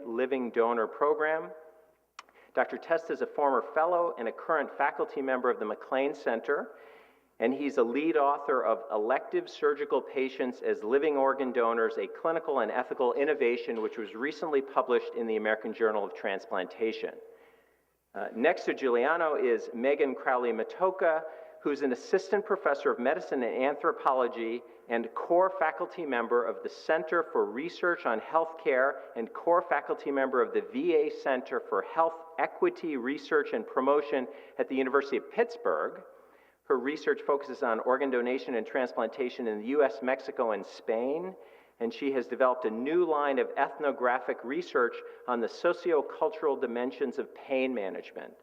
Living Donor Program. Dr. Testa is a former fellow and a current faculty member of the MacLean Center, and he's a lead author of Elective Surgical Patients as Living Organ Donors, a Clinical and Ethical Innovation, which was recently published in the American Journal of Transplantation. Next to Giuliano is Megan Crowley-Makota, who's an assistant professor of medicine and anthropology and core faculty member of the Center for Research on Healthcare and core faculty member of the VA Center for Health Equity Research and Promotion at the University of Pittsburgh. Her research focuses on organ donation and transplantation in the US, Mexico, and Spain, and she has developed a new line of ethnographic research on the sociocultural dimensions of pain management.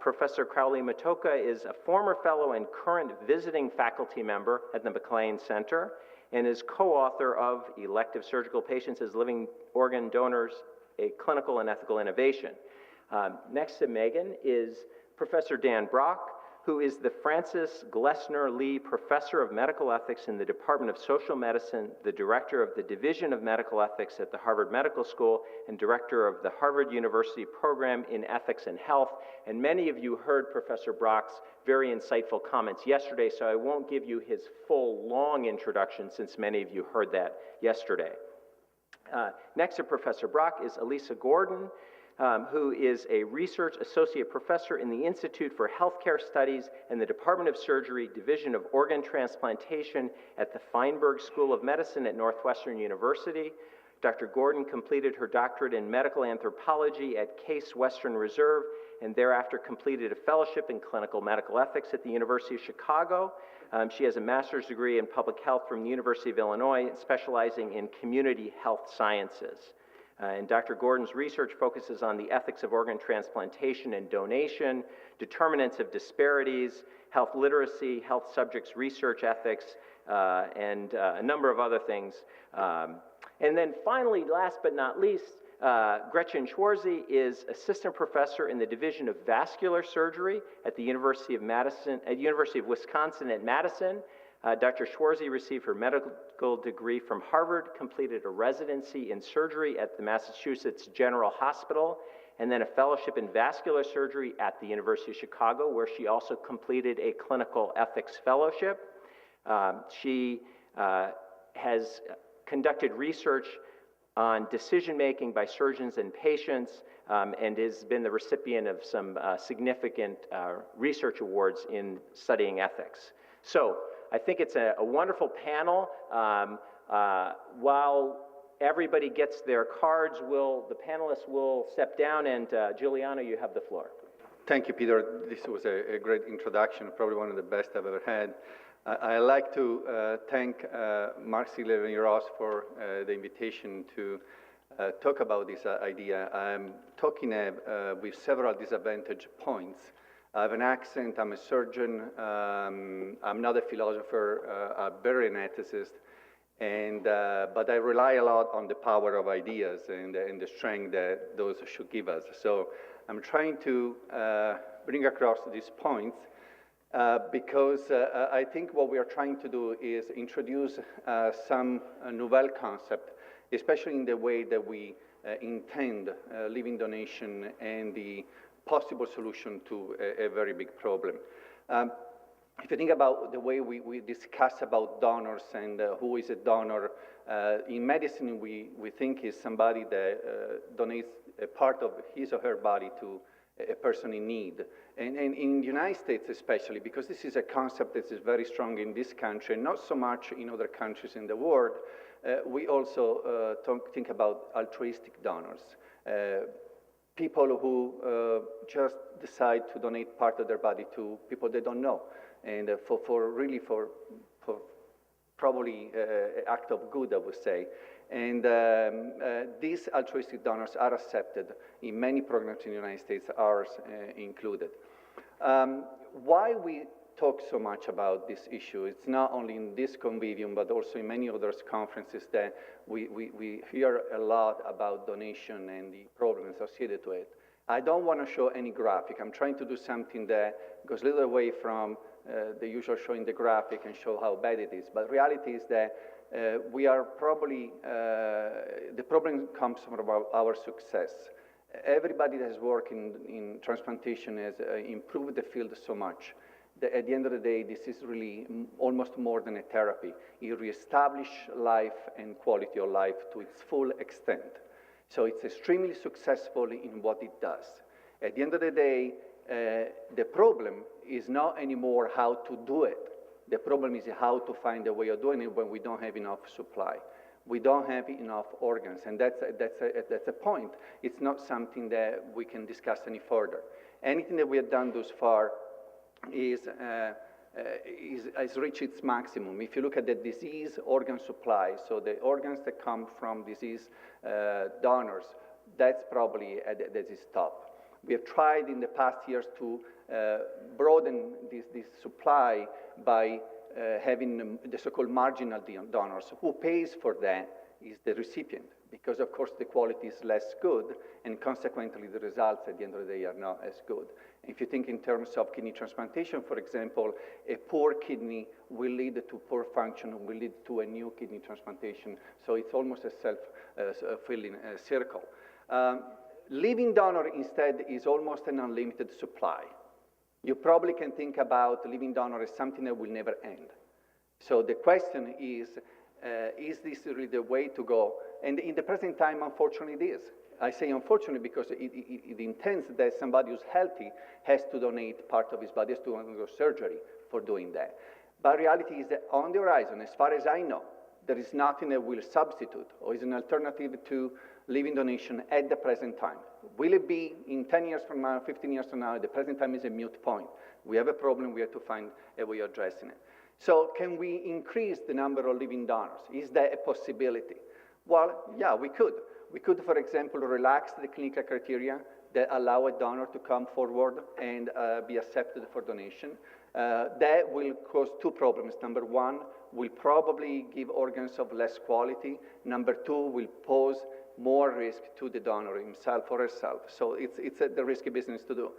Professor Crowley-Makota is a former fellow and current visiting faculty member at the MacLean Center and is co-author of Elective Surgical Patients as Living Organ Donors, a Clinical and Ethical Innovation. Next to Megan is Professor Dan Brock, who is the Francis Glessner Lee Professor of Medical Ethics in the Department of Social Medicine, the Director of the Division of Medical Ethics at the Harvard Medical School, and Director of the Harvard University Program in Ethics and Health. And many of you heard Professor Brock's very insightful comments yesterday, so I won't give you his full, long introduction since many of you heard that yesterday. Next to Professor Brock is Elisa Gordon, who is a research associate professor in the Institute for Healthcare Studies and the Department of Surgery, Division of Organ Transplantation at the Feinberg School of Medicine at Northwestern University. Dr. Gordon completed her doctorate in medical anthropology at Case Western Reserve and thereafter completed a fellowship in clinical medical ethics at the University of Chicago. She has a master's degree in public health from the University of Illinois, specializing in community health sciences. And Dr. Gordon's research focuses on the ethics of organ transplantation and donation, determinants of disparities, health literacy, health subjects research ethics, and a number of other things. And then finally, last but not least, Gretchen Schwarze is assistant professor in the Division of Vascular Surgery at the University of Wisconsin at Madison. Dr. Schwarze received her medical degree from Harvard, completed a residency in surgery at the Massachusetts General Hospital, and then a fellowship in vascular surgery at the University of Chicago, where she also completed a clinical ethics fellowship. She has conducted research on decision-making by surgeons and patients, and has been the recipient of some significant research awards in studying ethics. So, I think it's a wonderful panel. While everybody gets their cards, the panelists will step down, and Giuliano, you have the floor. Thank you, Peter. This was a great introduction, probably one of the best I've ever had. I'd like to thank Mark Sigler-Ross for the invitation to talk about this idea. I'm talking with several disadvantage points. I have an accent, I'm a surgeon, I'm not a philosopher, a very ethicist, but I rely a lot on the power of ideas and the strength that those should give us. So I'm trying to bring across these points because I think what we are trying to do is introduce some novel concept, especially in the way that we intend living donation and the possible solution to a very big problem. If you think about the way we discuss about donors and who is a donor, in medicine we think is somebody that donates a part of his or her body to a person in need. And in the United States especially, because this is a concept that is very strong in this country, and not so much in other countries in the world, we also think about altruistic donors. People who just decide to donate part of their body to people they don't know, and for probably an act of good, I would say. And these altruistic donors are accepted in many programs in the United States, ours included. Why we talk so much about this issue? It's not only in this convivium, but also in many other conferences that we hear a lot about donation and the problems associated to it. I don't want to show any graphic. I'm trying to do something that goes a little away from the usual showing the graphic and show how bad it is. But reality is that we are probably, the problem comes from our success. Everybody that has worked in transplantation has improved the field so much that at the end of the day, this is really almost more than a therapy. It reestablishes life and quality of life to its full extent. So it's extremely successful in what it does. At the end of the day, the problem is not anymore how to do it. The problem is how to find a way of doing it when we don't have enough supply. We don't have enough organs, and that's a point. It's not something that we can discuss any further. Anything that we have done thus far has reached its maximum. If you look at the disease organ supply, so the organs that come from disease donors, that's probably at its top. We have tried in the past years to broaden this supply by having the so-called marginal donors. Who pays for that is the recipient, because of course the quality is less good, and consequently the results at the end of the day are not as good. If you think in terms of kidney transplantation, for example, a poor kidney will lead to poor function, will lead to a new kidney transplantation, so it's almost a self-fulfilling circle. Living donor instead is almost an unlimited supply. You probably can think about living donor as something that will never end. So the question is this really the way to go? And in the present time, unfortunately, it is. I say unfortunately because it intends that somebody who's healthy has to donate part of his body, has to undergo surgery for doing that. But reality is that on the horizon, as far as I know, there is nothing that will substitute or is an alternative to living donation at the present time. Will it be in 10 years from now, 15 years from now? At the present time is a moot point. We have a problem, we have to find a way of addressing it. So can we increase the number of living donors? Is that a possibility? Well, yeah, we could. We could, for example, relax the clinical criteria that allow a donor to come forward and be accepted for donation. That will cause two problems. Number one, will probably give organs of less quality. Number two, will pose more risk to the donor himself or herself. So it's the risky business to do.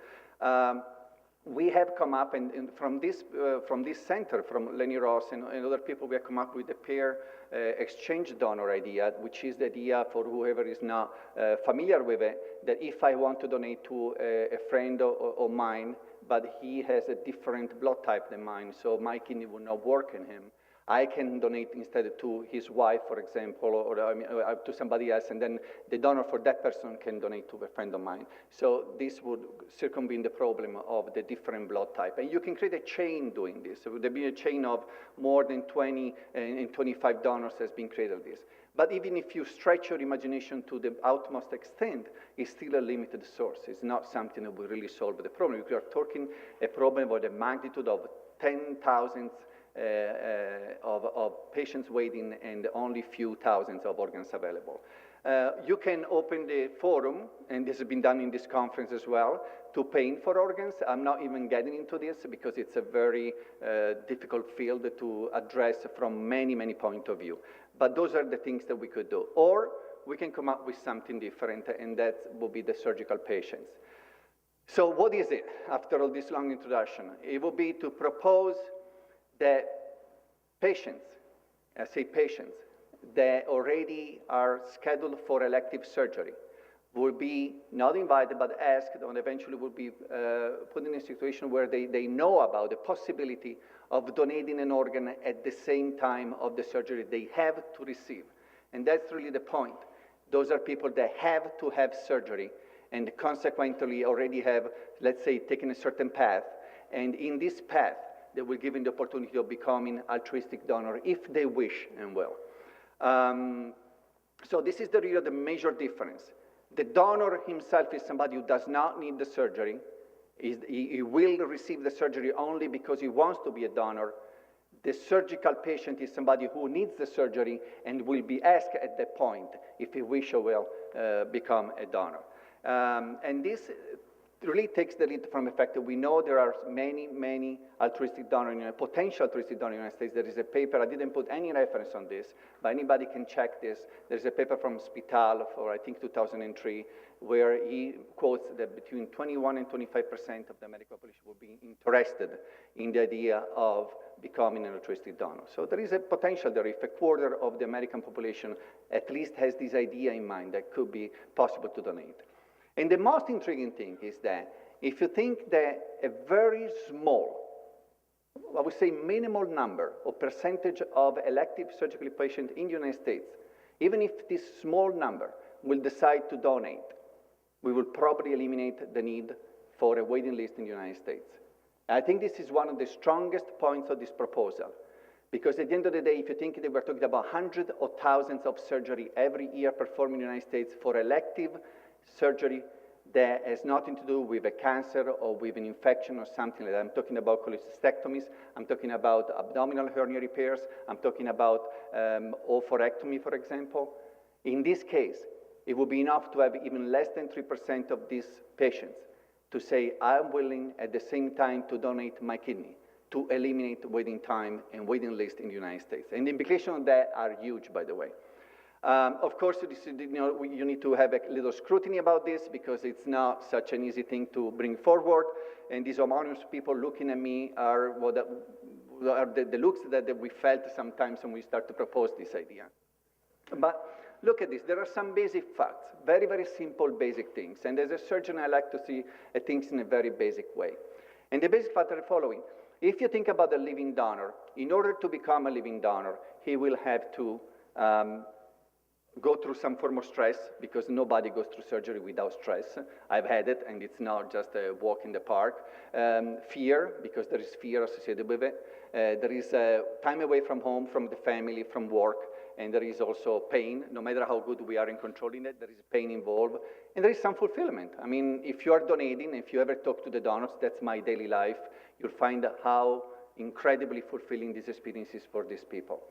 We have come up, and from this center, from Lenny Ross and other people, we have come up with a pair exchange donor idea, which is the idea for whoever is not familiar with it, that if I want to donate to a friend of mine, but he has a different blood type than mine, so my kidney will not work in him, I can donate instead to his wife, for example, or to somebody else, and then the donor for that person can donate to a friend of mine. So this would circumvent the problem of the different blood type. And you can create a chain doing this. So there will be a chain of more than 20 and 25 donors has been created this. But even if you stretch your imagination to the utmost extent, it's still a limited source. It's not something that will really solve the problem. We are talking a problem of the magnitude of 10,000 of patients waiting and only few thousands of organs available. You can open the forum, and this has been done in this conference as well, to paying for organs. I'm not even getting into this because it's a very difficult field to address from many, many points of view. But those are the things that we could do. Or we can come up with something different, and that will be the surgical patients. So what is it, after all this long introduction? It will be to propose that patients, I say patients, that already are scheduled for elective surgery will be not invited but asked, and eventually will be put in a situation where they know about the possibility of donating an organ at the same time of the surgery they have to receive. And that's really the point. Those are people that have to have surgery and consequently already have, let's say, taken a certain path. And in this path, they will given the opportunity of becoming altruistic donor if they wish and will. So this is really the major difference. The donor himself is somebody who does not need the surgery. He will receive the surgery only because he wants to be a donor. The surgical patient is somebody who needs the surgery and will be asked at that point if he wish or will become a donor. And this really takes the lead from the fact that we know there are many altruistic donors, potential altruistic donors in the United States. There is a paper, I didn't put any reference on this, but anybody can check this. There's a paper from Spital for, I think, 2003, where he quotes that between 21 and 25% of the American population will be interested in the idea of becoming an altruistic donor. So there is a potential there if a quarter of the American population at least has this idea in mind that could be possible to donate. And the most intriguing thing is that if you think that a very small, I would say minimal number or percentage of elective surgical patients in the United States, even if this small number will decide to donate, we will probably eliminate the need for a waiting list in the United States. I think this is one of the strongest points of this proposal, because at the end of the day, if you think that we're talking about hundreds of thousands of surgery every year performed in the United States for elective surgery that has nothing to do with a cancer or with an infection or something like that. I'm talking about cholecystectomies, I'm talking about abdominal hernia repairs, I'm talking about oophorectomy, for example. In this case, it would be enough to have even less than 3% of these patients to say, I'm willing at the same time to donate my kidney, to eliminate waiting time and waiting list in the United States. And the implications of that are huge, by the way. Of course, you need to have a little scrutiny about this because it's not such an easy thing to bring forward. And these homogenous people looking at me are the looks that we felt sometimes when we start to propose this idea. But look at this. There are some basic facts, very, very simple, basic things. And as a surgeon, I like to see things in a very basic way. And the basic facts are the following. If you think about a living donor, in order to become a living donor, he will have to go through some form of stress, because nobody goes through surgery without stress. I've had it, and it's not just a walk in the park. Fear, because there is fear associated with it. There is time away from home, from the family, from work, and there is also pain. No matter how good we are in controlling it, there is pain involved. And there is some fulfillment. I mean, if you are donating, if you ever talk to the donors, that's my daily life, you'll find how incredibly fulfilling this experience is for these people.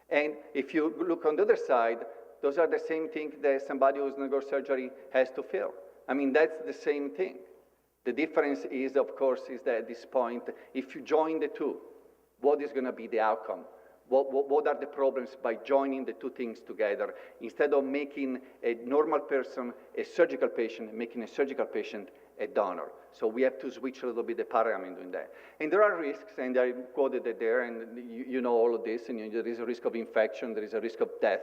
And if you look on the other side, those are the same things that somebody who's undergoing surgery has to feel. I mean, that's the same thing. The difference is, of course, is that at this point, if you join the two, what is going to be the outcome? What are the problems by joining the two things together? Instead of making a normal person a surgical patient, making a surgical patient a donor. So we have to switch a little bit the paradigm in doing that. And there are risks, and I quoted it there, and you know all of this, and there is a risk of infection, there is a risk of death,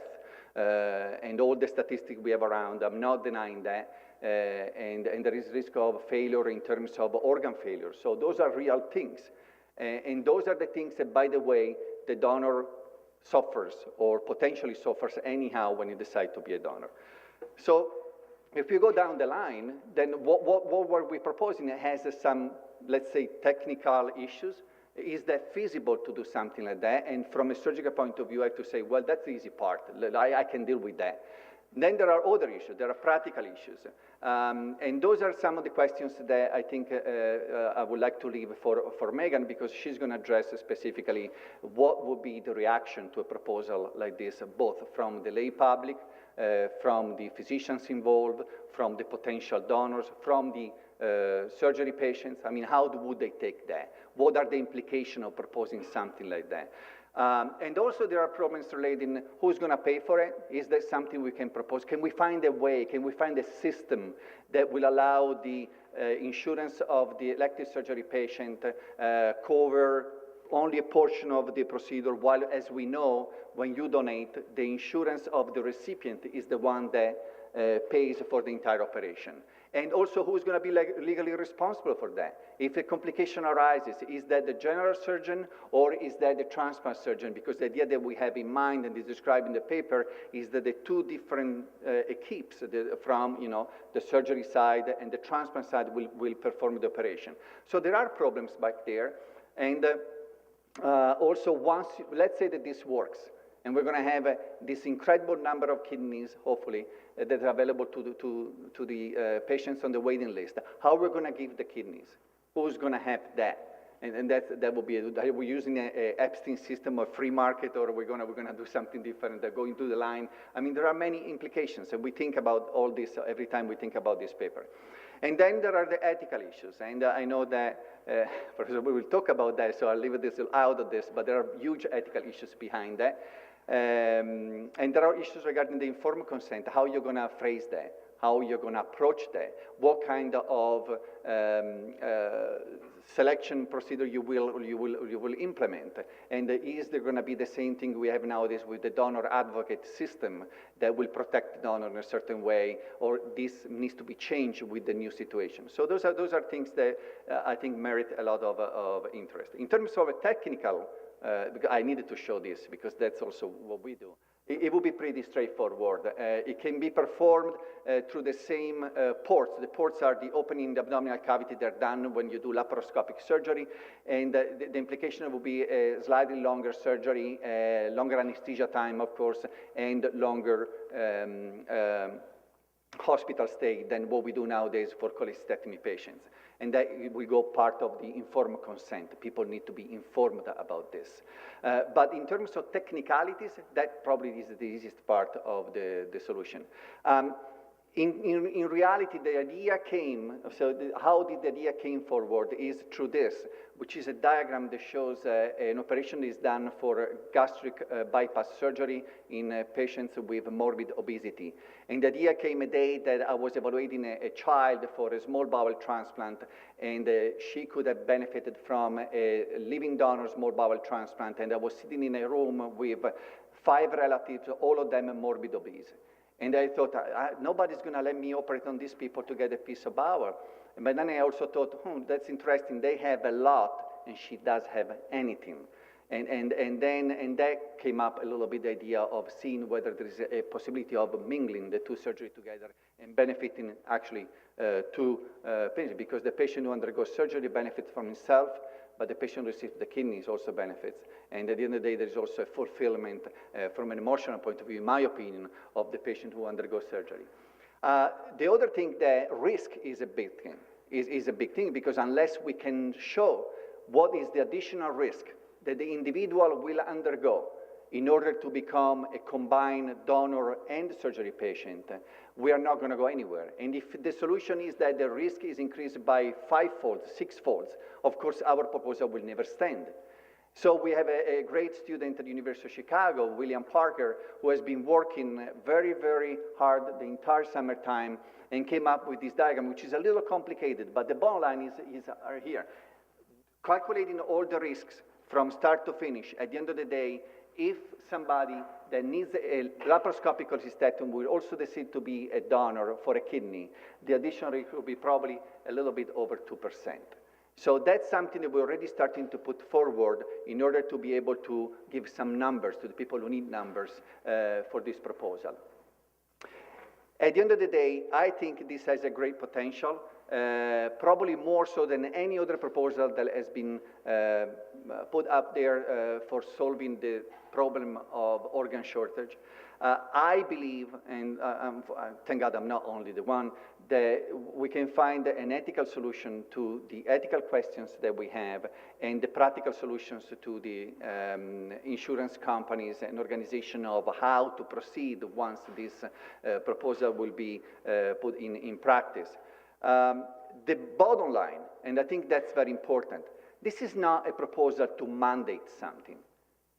and all the statistics we have around. I'm not denying that. And there is risk of failure in terms of organ failure. So those are real things. And those are the things that, by the way, the donor suffers or potentially suffers anyhow when you decide to be a donor. So if you go down the line, then what were we proposing has some, let's say, technical issues. Is that feasible to do something like that? And from a surgical point of view, I have to say, well, that's the easy part. I can deal with that. Then there are other issues. There are practical issues. And those are some of the questions that I think I would like to leave for Megan, because she's going to address specifically what would be the reaction to a proposal like this, both from the lay public, from the physicians involved, from the potential donors, from the surgery patients. I mean, how would they take that? What are the implications of proposing something like that? And also there are problems relating who's going to pay for it. Is there something we can propose? Can we find a way, can we find a system that will allow the insurance of the elective surgery patient cover only a portion of the procedure, while, as we know, when you donate, the insurance of the recipient is the one that pays for the entire operation. And also, who's going to be legally responsible for that? If a complication arises, is that the general surgeon or is that the transplant surgeon? Because the idea that we have in mind and is described in the paper is that the two different equipes from the surgery side and the transplant side will perform the operation. So there are problems back there. And also, let's say that this works, and we're going to have this incredible number of kidneys, hopefully, that are available to the patients on the waiting list. How we're going to give the kidneys? Who's going to have that? And that will be, are we using a Epstein system or free market, or we're gonna do something different, going through the line? I mean, there are many implications, and we think about all this every time we think about this paper. And then there are the ethical issues, and I know that, Professor, we will talk about that, so I'll leave this out of this, but there are huge ethical issues behind that. And there are issues regarding the informed consent, how you're gonna phrase that, how you're gonna approach that, what kind of selection procedure you will implement, and is there going to be the same thing we have nowadays with the donor advocate system that will protect the donor in a certain way, or this needs to be changed with the new situation. So those are things that I think merit a lot of interest. In terms of a technical, because I needed to show this because that's also what we do. It will be pretty straightforward. It can be performed through the same ports. The ports are the opening in the abdominal cavity. They're done when you do laparoscopic surgery, and the implication will be a slightly longer surgery, longer anesthesia time, of course, and longer hospital stay than what we do nowadays for cholecystectomy patients. And that will go part of the informed consent. People need to be informed about this. But in terms of technicalities, that probably is the easiest part of the solution. In reality, the idea came, how the idea came forward is through this, which is a diagram that shows an operation is done for gastric bypass surgery in patients with morbid obesity. And the idea came a day that I was evaluating a child for a small bowel transplant, and she could have benefited from a living donor small bowel transplant, and I was sitting in a room with 5 relatives, all of them morbid obese. And I thought, nobody's going to let me operate on these people to get a piece of bowel. But then I also thought, that's interesting. They have a lot, and she does have anything. And that came up a little bit, the idea of seeing whether there is a possibility of mingling the two surgeries together and benefiting actually two patients, because the patient who undergoes surgery benefits from himself, but the patient who receives the kidneys also benefits. And at the end of the day, there is also a fulfillment from an emotional point of view, in my opinion, of the patient who undergoes surgery. The other thing, that risk is a big thing, is a big thing, because unless we can show what is the additional risk that the individual will undergo in order to become a combined donor and surgery patient, we are not going to go anywhere. And if the solution is that the risk is increased by 5-fold, 6-fold, of course, our proposal will never stand. So we have a great student at the University of Chicago, William Parker, who has been working very, very hard the entire summertime and came up with this diagram, which is a little complicated, but the bottom line is here. Calculating all the risks from start to finish, at the end of the day, if somebody that needs a laparoscopic cholecystectomy will also decide to be a donor for a kidney, the additional risk will be probably a little bit over 2%. So that's something that we're already starting to put forward in order to be able to give some numbers to the people who need numbers for this proposal. At the end of the day, I think this has a great potential, probably more so than any other proposal that has been put up there for solving the problem of organ shortage. I believe, and thank God I'm not only the one, that we can find an ethical solution to the ethical questions that we have and the practical solutions to the insurance companies and organization of how to proceed once this proposal will be put in practice. The bottom line, and I think that's very important, this is not a proposal to mandate something.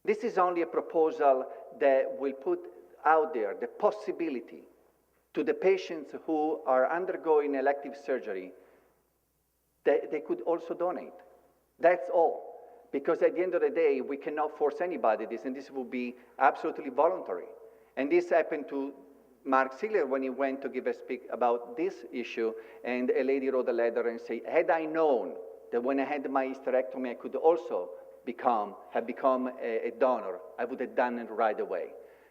This is only a proposal that will put out there the possibility to the patients who are undergoing elective surgery that they could also donate. That's all. Because at the end of the day, we cannot force anybody this, and this will be absolutely voluntary. And this happened to Mark Ziegler when he went to give a speak about this issue, and a lady wrote a letter and said, had I known that when I had my hysterectomy I could also have become a donor, I would have done it right away.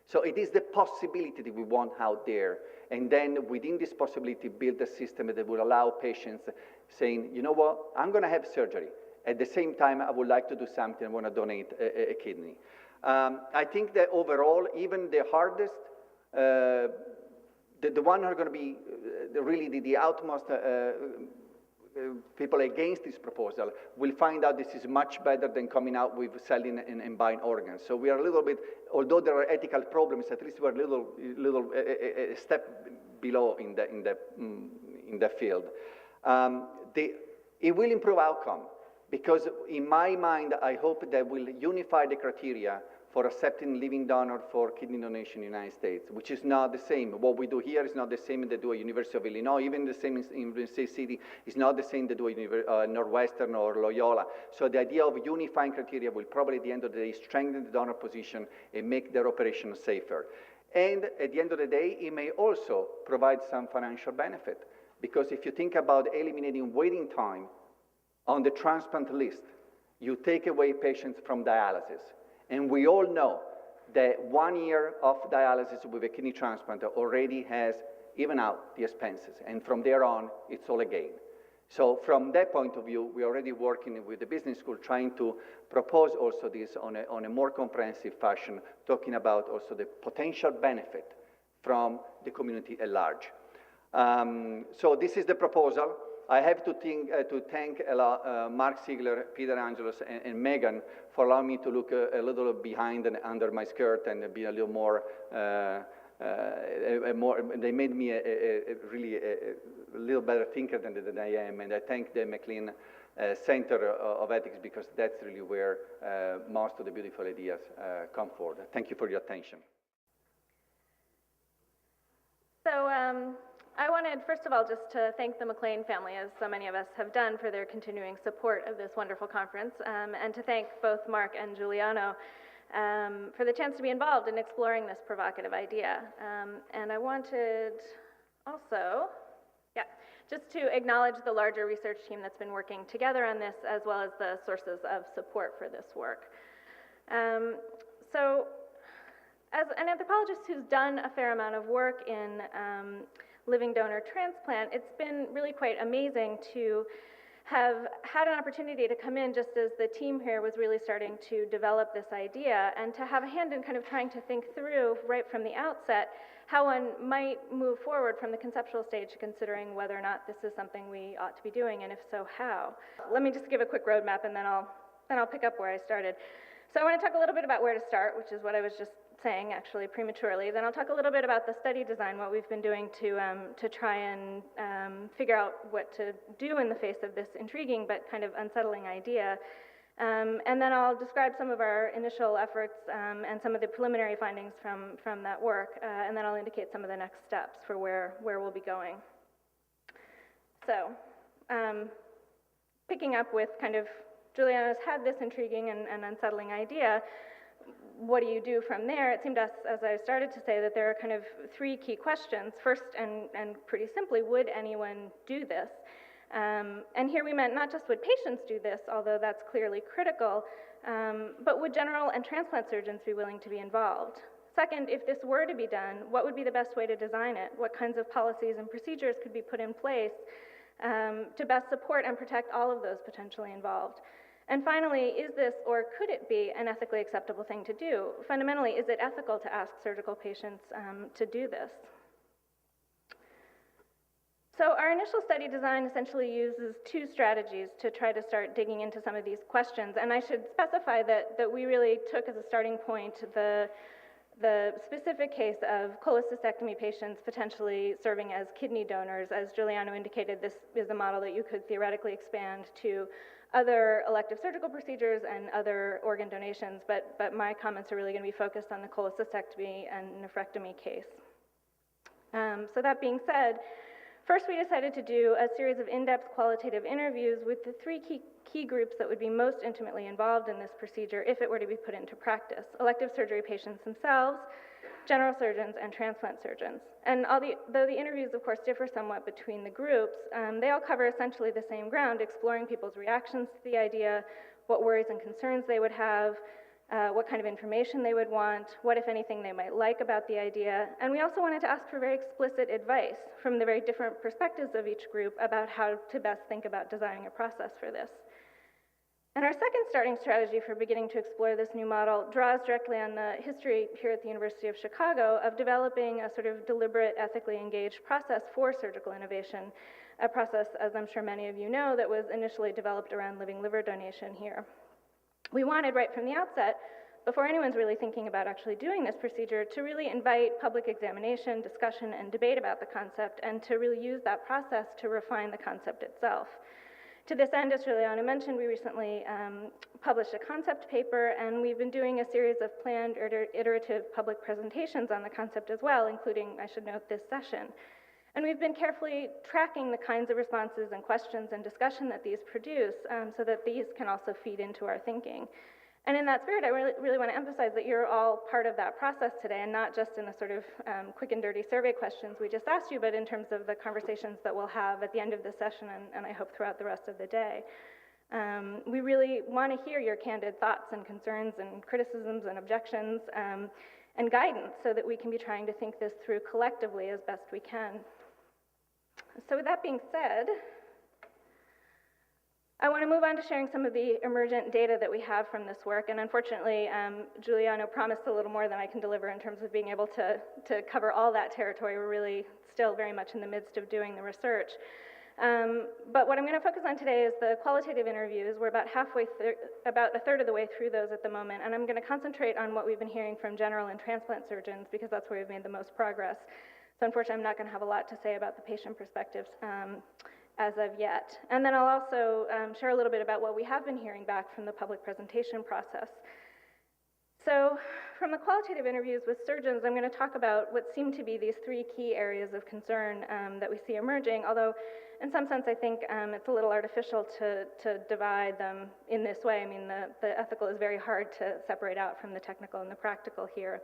So it is the possibility that we want out there, and then within this possibility build a system that will allow patients saying, you know what, I'm going to have surgery. At the same time, I would like to do something, I want to donate a kidney. I think that overall, even the hardest, the one who are going to be really the utmost people against this proposal will find out this is much better than coming out with selling and buying organs. So we are a little bit, although there are ethical problems, at least we're a step below in the field. It will improve outcome, because in my mind, I hope that will unify the criteria for accepting living donor for kidney donation in the United States, which is not the same. What we do here is not the same they do at University of Illinois, even the same in State City is not the same they do at Northwestern or Loyola. So the idea of unifying criteria will probably at the end of the day strengthen the donor position and make their operation safer. And at the end of the day, it may also provide some financial benefit, because if you think about eliminating waiting time on the transplant list, you take away patients from dialysis. And we all know that 1 year of dialysis with a kidney transplant already has even out the expenses. And from there on, it's all a gain. So from that point of view, we're already working with the business school trying to propose also this on a more comprehensive fashion, talking about also the potential benefit from the community at large. So this is the proposal. I have to thank Mark Ziegler, Peter Angelos, and Megan for allowing me to look a little behind and under my skirt and be a little more, they made me really a little better thinker than I am, and I thank the MacLean Center of Ethics, because that's really where most of the beautiful ideas come forward. Thank you for your attention. So I wanted, first of all, just to thank the MacLean family, as so many of us have done, for their continuing support of this wonderful conference, and to thank both Mark and Giuliano for the chance to be involved in exploring this provocative idea. And I wanted also, just to acknowledge the larger research team that's been working together on this, as well as the sources of support for this work. So, as an anthropologist who's done a fair amount of work in living donor transplant, it's been really quite amazing to have had an opportunity to come in just as the team here was really starting to develop this idea, and to have a hand in kind of trying to think through right from the outset how one might move forward from the conceptual stage to considering whether or not this is something we ought to be doing, and if so, how. Let me just give a quick roadmap, and then I'll pick up where I started. So I want to talk a little bit about where to start, which is what I was just saying actually prematurely. Then I'll talk a little bit about the study design, what we've been doing to try and figure out what to do in the face of this intriguing but kind of unsettling idea. And then I'll describe some of our initial efforts and some of the preliminary findings from that work, and then I'll indicate some of the next steps for where we'll be going. So, picking up with kind of Giuliano's had this intriguing and unsettling idea. What do you do from there? It seemed to us, as I started to say, that there are kind of three key questions. First, and pretty simply, would anyone do this? And here we meant not just would patients do this, although that's clearly critical, but would general and transplant surgeons be willing to be involved? Second, if this were to be done, what would be the best way to design it? What kinds of policies and procedures could be put in place to best support and protect all of those potentially involved? And finally, is this, or could it be, an ethically acceptable thing to do? Fundamentally, is it ethical to ask surgical patients to do this? So our initial study design essentially uses two strategies to try to start digging into some of these questions. And I should specify that we really took as a starting point the specific case of cholecystectomy patients potentially serving as kidney donors. As Giuliano indicated, this is a model that you could theoretically expand to other elective surgical procedures and other organ donations, but my comments are really going to be focused on the cholecystectomy and nephrectomy case. So that being said, first we decided to do a series of in-depth qualitative interviews with the three key groups that would be most intimately involved in this procedure if it were to be put into practice: elective surgery patients themselves, general surgeons, and transplant surgeons. And though the interviews, of course, differ somewhat between the groups, they all cover essentially the same ground, exploring people's reactions to the idea, what worries and concerns they would have, what kind of information they would want, what, if anything, they might like about the idea. And we also wanted to ask for very explicit advice from the very different perspectives of each group about how to best think about designing a process for this. And our second starting strategy for beginning to explore this new model draws directly on the history here at the University of Chicago of developing a sort of deliberate, ethically engaged process for surgical innovation, a process, as I'm sure many of you know, that was initially developed around living liver donation here. We wanted right from the outset, before anyone's really thinking about actually doing this procedure, to really invite public examination, discussion, and debate about the concept, and to really use that process to refine the concept itself. To this end, as Giuliano mentioned, we recently published a concept paper, and we've been doing a series of planned iterative public presentations on the concept as well, including, I should note, this session. And we've been carefully tracking the kinds of responses and questions and discussion that these produce so that these can also feed into our thinking. And in that spirit, I really want to emphasize that you're all part of that process today, and not just in the sort of quick and dirty survey questions we just asked you, but in terms of the conversations that we'll have at the end of the session and I hope throughout the rest of the day. We really want to hear your candid thoughts and concerns and criticisms and objections and guidance so that we can be trying to think this through collectively as best we can. So with that being said, I want to move on to sharing some of the emergent data that we have from this work, and unfortunately, Giuliano promised a little more than I can deliver in terms of being able to cover all that territory. We're really still very much in the midst of doing the research. But what I'm going to focus on today is the qualitative interviews. We're about about a third of the way through those at the moment, and I'm going to concentrate on what we've been hearing from general and transplant surgeons because that's where we've made the most progress. So unfortunately, I'm not going to have a lot to say about the patient perspectives as of yet. And then I'll also share a little bit about what we have been hearing back from the public presentation process. So from the qualitative interviews with surgeons, I'm going to talk about what seem to be these three key areas of concern that we see emerging, although in some sense I think it's a little artificial to divide them in this way. I mean, the ethical is very hard to separate out from the technical and the practical here.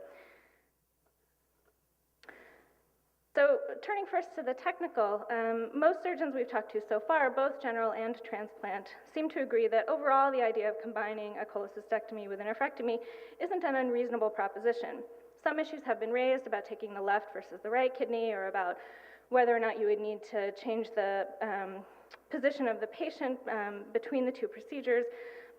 So turning first to the technical, most surgeons we've talked to so far, both general and transplant, seem to agree that overall the idea of combining a cholecystectomy with a nephrectomy isn't an unreasonable proposition. Some issues have been raised about taking the left versus the right kidney, or about whether or not you would need to change the position of the patient between the two procedures.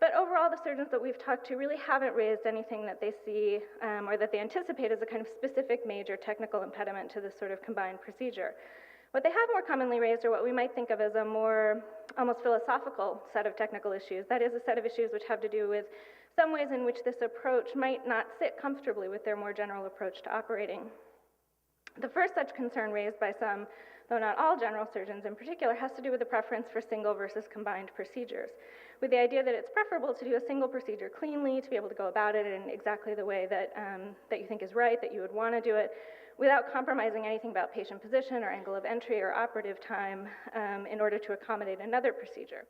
But overall, the surgeons that we've talked to really haven't raised anything that they see or that they anticipate as a kind of specific major technical impediment to this sort of combined procedure. What they have more commonly raised are what we might think of as a more almost philosophical set of technical issues. That is, a set of issues which have to do with some ways in which this approach might not sit comfortably with their more general approach to operating. The first such concern raised by some, though not all general surgeons in particular, has to do with the preference for single versus combined procedures, with the idea that it's preferable to do a single procedure cleanly, to be able to go about it in exactly the way that, that you think is right, that you would want to do it, without compromising anything about patient position or angle of entry or operative time in order to accommodate another procedure.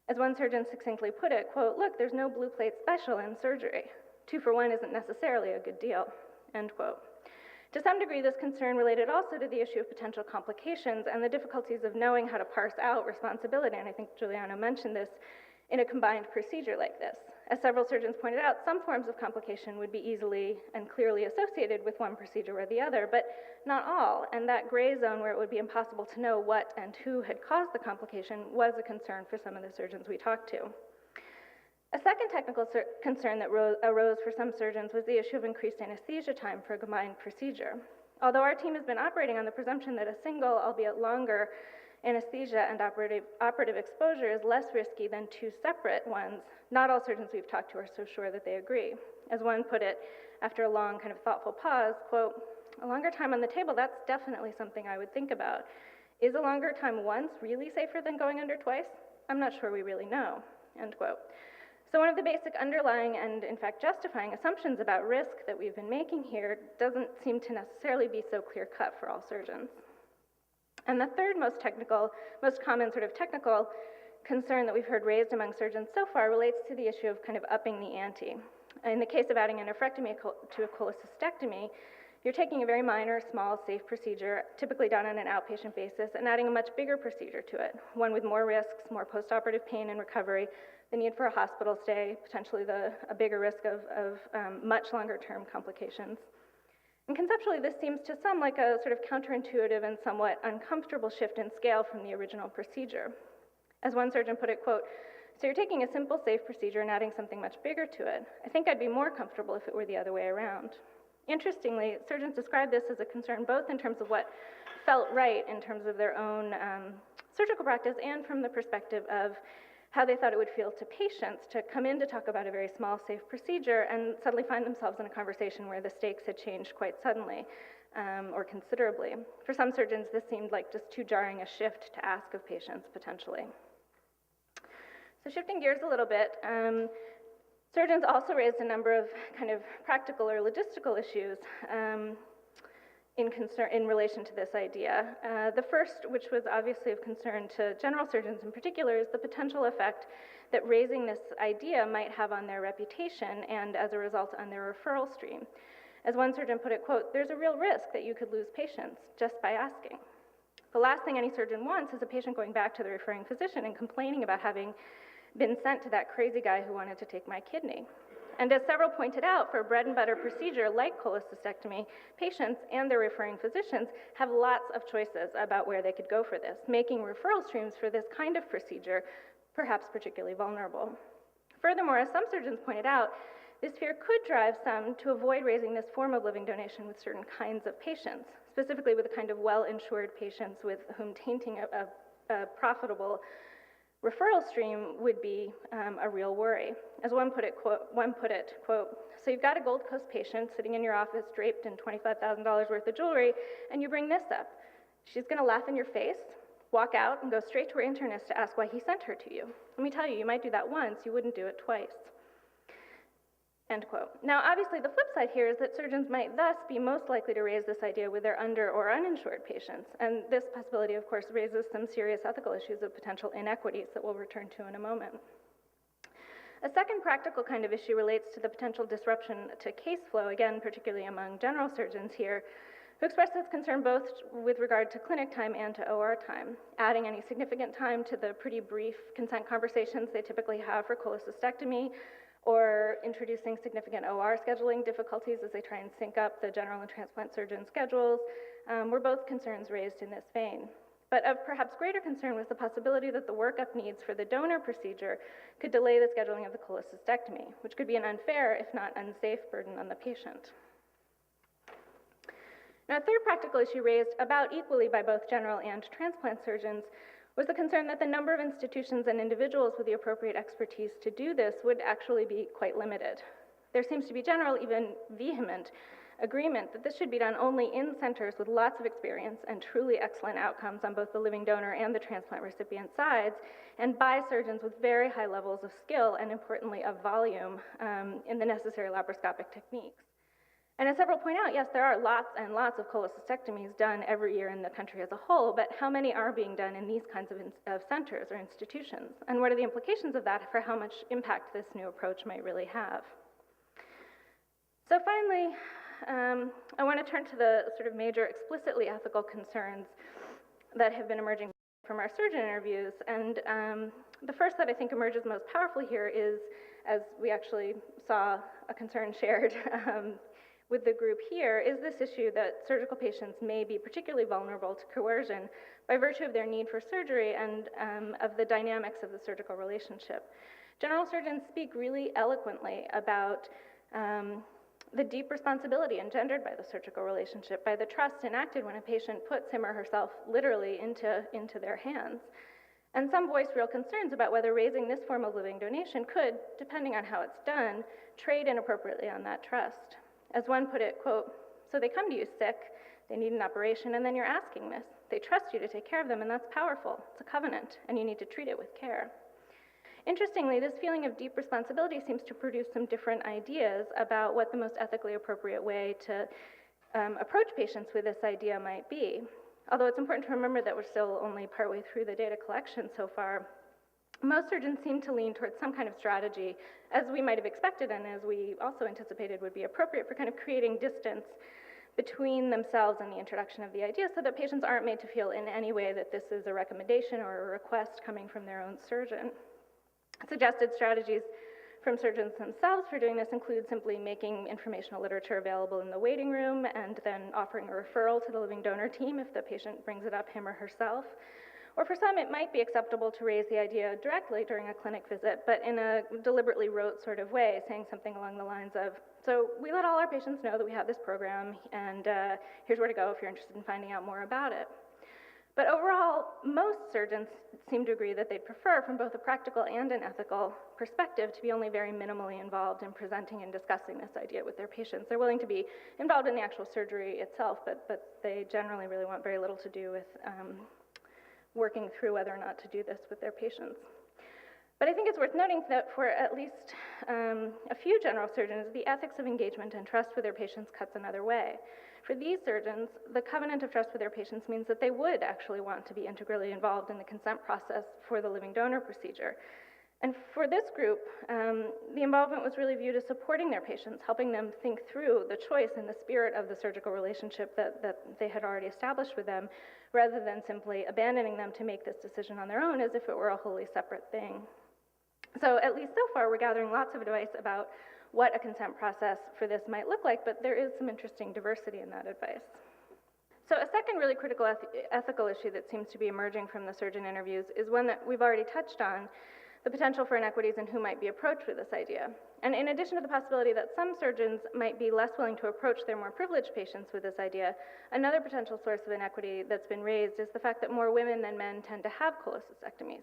As one surgeon succinctly put it, quote, "Look, there's no blue plate special in surgery. 2 for 1 isn't necessarily a good deal," end quote. To some degree, this concern related also to the issue of potential complications and the difficulties of knowing how to parse out responsibility, and I think Giuliano mentioned this, in a combined procedure like this. As several surgeons pointed out, some forms of complication would be easily and clearly associated with one procedure or the other, but not all, and that gray zone where it would be impossible to know what and who had caused the complication was a concern for some of the surgeons we talked to. A second technical concern that arose for some surgeons was the issue of increased anesthesia time for a combined procedure. Although our team has been operating on the presumption that a single, albeit longer, anesthesia and operative exposure is less risky than 2 separate ones, not all surgeons we've talked to are so sure that they agree. As one put it, after a long kind of thoughtful pause, quote, "A longer time on the table, that's definitely something I would think about. Is a longer time once really safer than going under twice? I'm not sure we really know," end quote. So one of the basic underlying and, in fact, justifying assumptions about risk that we've been making here doesn't seem to necessarily be so clear-cut for all surgeons. And the third most common sort of technical concern that we've heard raised among surgeons so far relates to the issue of kind of upping the ante. In the case of adding a nephrectomy to a cholecystectomy, you're taking a very minor, small, safe procedure, typically done on an outpatient basis, and adding a much bigger procedure to it, one with more risks, more postoperative pain and recovery, the need for a hospital stay, potentially a bigger risk of much longer-term complications. And conceptually, this seems to some like a sort of counterintuitive and somewhat uncomfortable shift in scale from the original procedure. As one surgeon put it, quote, So you're taking a simple, safe procedure and adding something much bigger to it. I think I'd be more comfortable if it were the other way around. Interestingly, surgeons describe this as a concern both in terms of what felt right in terms of their own surgical practice and from the perspective of how they thought it would feel to patients to come in to talk about a very small, safe procedure and suddenly find themselves in a conversation where the stakes had changed quite suddenly or considerably. For some surgeons, this seemed like just too jarring a shift to ask of patients, potentially. So shifting gears a little bit, surgeons also raised a number of kind of practical or logistical issues in relation to this idea. The first, which was obviously of concern to general surgeons in particular, is the potential effect that raising this idea might have on their reputation and, as a result, on their referral stream. As one surgeon put it, quote, "There's a real risk that you could lose patients just by asking." The last thing any surgeon wants is a patient going back to the referring physician and complaining about having been sent to that crazy guy who wanted to take my kidney. And as several pointed out, for a bread and butter procedure like cholecystectomy, patients and their referring physicians have lots of choices about where they could go for this, making referral streams for this kind of procedure perhaps particularly vulnerable. Furthermore, as some surgeons pointed out, this fear could drive some to avoid raising this form of living donation with certain kinds of patients, specifically with the kind of well-insured patients with whom tainting a profitable referral stream would be a real worry. As one put it, quote, "So you've got a Gold Coast patient sitting in your office draped in $25,000 worth of jewelry, and you bring this up. She's gonna laugh in your face, walk out, and go straight to her internist to ask why he sent her to you. Let me tell you, you might do that once, you wouldn't do it twice." End quote. Now, obviously, the flip side here is that surgeons might thus be most likely to raise this idea with their under or uninsured patients. And this possibility, of course, raises some serious ethical issues of potential inequities that we'll return to in a moment. A second practical kind of issue relates to the potential disruption to case flow, again, particularly among general surgeons here, who express this concern both with regard to clinic time and to OR time, adding any significant time to the pretty brief consent conversations they typically have for cholecystectomy, or introducing significant OR scheduling difficulties as they try and sync up the general and transplant surgeon schedules, were both concerns raised in this vein. But of perhaps greater concern was the possibility that the workup needs for the donor procedure could delay the scheduling of the cholecystectomy, which could be an unfair, if not unsafe, burden on the patient. Now, a third practical issue raised about equally by both general and transplant surgeons was the concern that the number of institutions and individuals with the appropriate expertise to do this would actually be quite limited. There seems to be general, even vehement, agreement that this should be done only in centers with lots of experience and truly excellent outcomes on both the living donor and the transplant recipient sides, and by surgeons with very high levels of skill and, importantly, of volume in the necessary laparoscopic techniques. And as several point out, yes, there are lots and lots of cholecystectomies done every year in the country as a whole, but how many are being done in these kinds of centers or institutions? And what are the implications of that for how much impact this new approach might really have? So finally, I want to turn to the sort of major explicitly ethical concerns that have been emerging from our surgeon interviews. And the first that I think emerges most powerfully here is, as we actually saw a concern shared with the group here, is this issue that surgical patients may be particularly vulnerable to coercion by virtue of their need for surgery and of the dynamics of the surgical relationship. General surgeons speak really eloquently about the deep responsibility engendered by the surgical relationship, by the trust enacted when a patient puts him or herself literally into their hands. And some voice real concerns about whether raising this form of living donation could, depending on how it's done, trade inappropriately on that trust. As one put it, quote, "So they come to you sick, they need an operation, and then you're asking this. They trust you to take care of them, and that's powerful. It's a covenant, and you need to treat it with care." Interestingly, this feeling of deep responsibility seems to produce some different ideas about what the most ethically appropriate way to approach patients with this idea might be. Although it's important to remember that we're still only partway through the data collection so far, most surgeons seem to lean towards some kind of strategy, as we might have expected and as we also anticipated would be appropriate for kind of creating distance between themselves and the introduction of the idea so that patients aren't made to feel in any way that this is a recommendation or a request coming from their own surgeon. Suggested strategies from surgeons themselves for doing this include simply making informational literature available in the waiting room and then offering a referral to the living donor team if the patient brings it up him or herself, Or for some, it might be acceptable to raise the idea directly during a clinic visit, but in a deliberately rote sort of way, saying something along the lines of, so we let all our patients know that we have this program, and here's where to go if you're interested in finding out more about it. But overall, most surgeons seem to agree that they'd prefer, from both a practical and an ethical perspective, to be only very minimally involved in presenting and discussing this idea with their patients. They're willing to be involved in the actual surgery itself, but they generally really want very little to do with working through whether or not to do this with their patients. But I think it's worth noting that for at least a few general surgeons, the ethics of engagement and trust with their patients cuts another way. For these surgeons, the covenant of trust with their patients means that they would actually want to be integrally involved in the consent process for the living donor procedure. And for this group, the involvement was really viewed as supporting their patients, helping them think through the choice in the spirit of the surgical relationship that they had already established with them, rather than simply abandoning them to make this decision on their own as if it were a wholly separate thing. So at least so far, we're gathering lots of advice about what a consent process for this might look like, but there is some interesting diversity in that advice. So a second really critical ethical issue that seems to be emerging from the surgeon interviews is one that we've already touched on, the potential for inequities in who might be approached with this idea. And in addition to the possibility that some surgeons might be less willing to approach their more privileged patients with this idea, another potential source of inequity that's been raised is the fact that more women than men tend to have cholecystectomies.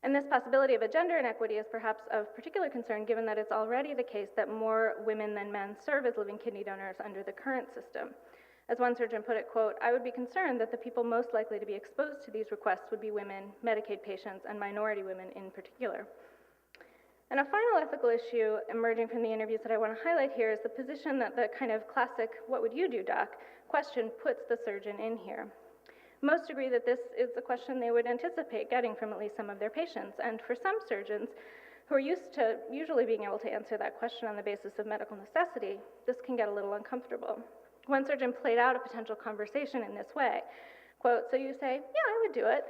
And this possibility of a gender inequity is perhaps of particular concern, given that it's already the case that more women than men serve as living kidney donors under the current system. As one surgeon put it, quote, "I would be concerned that the people most likely to be exposed to these requests would be women, Medicaid patients, and minority women in particular." And a final ethical issue emerging from the interviews that I want to highlight here is the position that the kind of classic, "what would you do, doc?" question puts the surgeon in here. Most agree that this is a question they would anticipate getting from at least some of their patients. And for some surgeons who are used to usually being able to answer that question on the basis of medical necessity, this can get a little uncomfortable. One surgeon played out a potential conversation in this way, quote, "So you say, yeah, I would do it."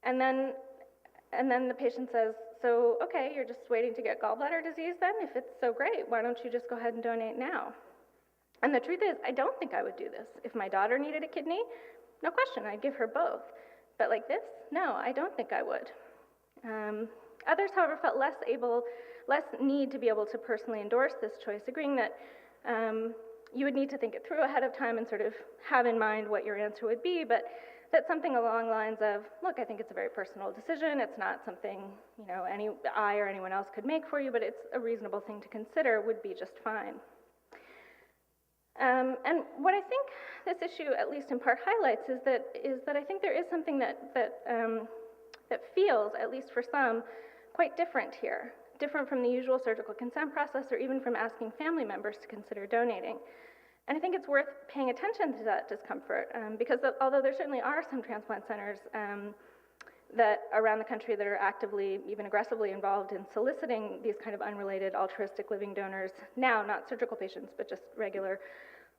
And then the patient says, "So, okay, you're just waiting to get gallbladder disease then? If it's so great, why don't you just go ahead and donate now?" And the truth is, I don't think I would do this. If my daughter needed a kidney, no question, I'd give her both. But like this, no, I don't think I would. Others, however, felt less need to be able to personally endorse this choice, agreeing that you would need to think it through ahead of time and sort of have in mind what your answer would be, but that something along the lines of, look, I think it's a very personal decision. It's not something, I or anyone else could make for you, but it's a reasonable thing to consider would be just fine. And what I think this issue, at least in part, highlights is that I think there is something that feels, at least for some, quite different here, different from the usual surgical consent process or even from asking family members to consider donating. And I think it's worth paying attention to that discomfort because although there certainly are some transplant centers that around the country that are actively, even aggressively involved in soliciting these kind of unrelated altruistic living donors, now not surgical patients, but just regular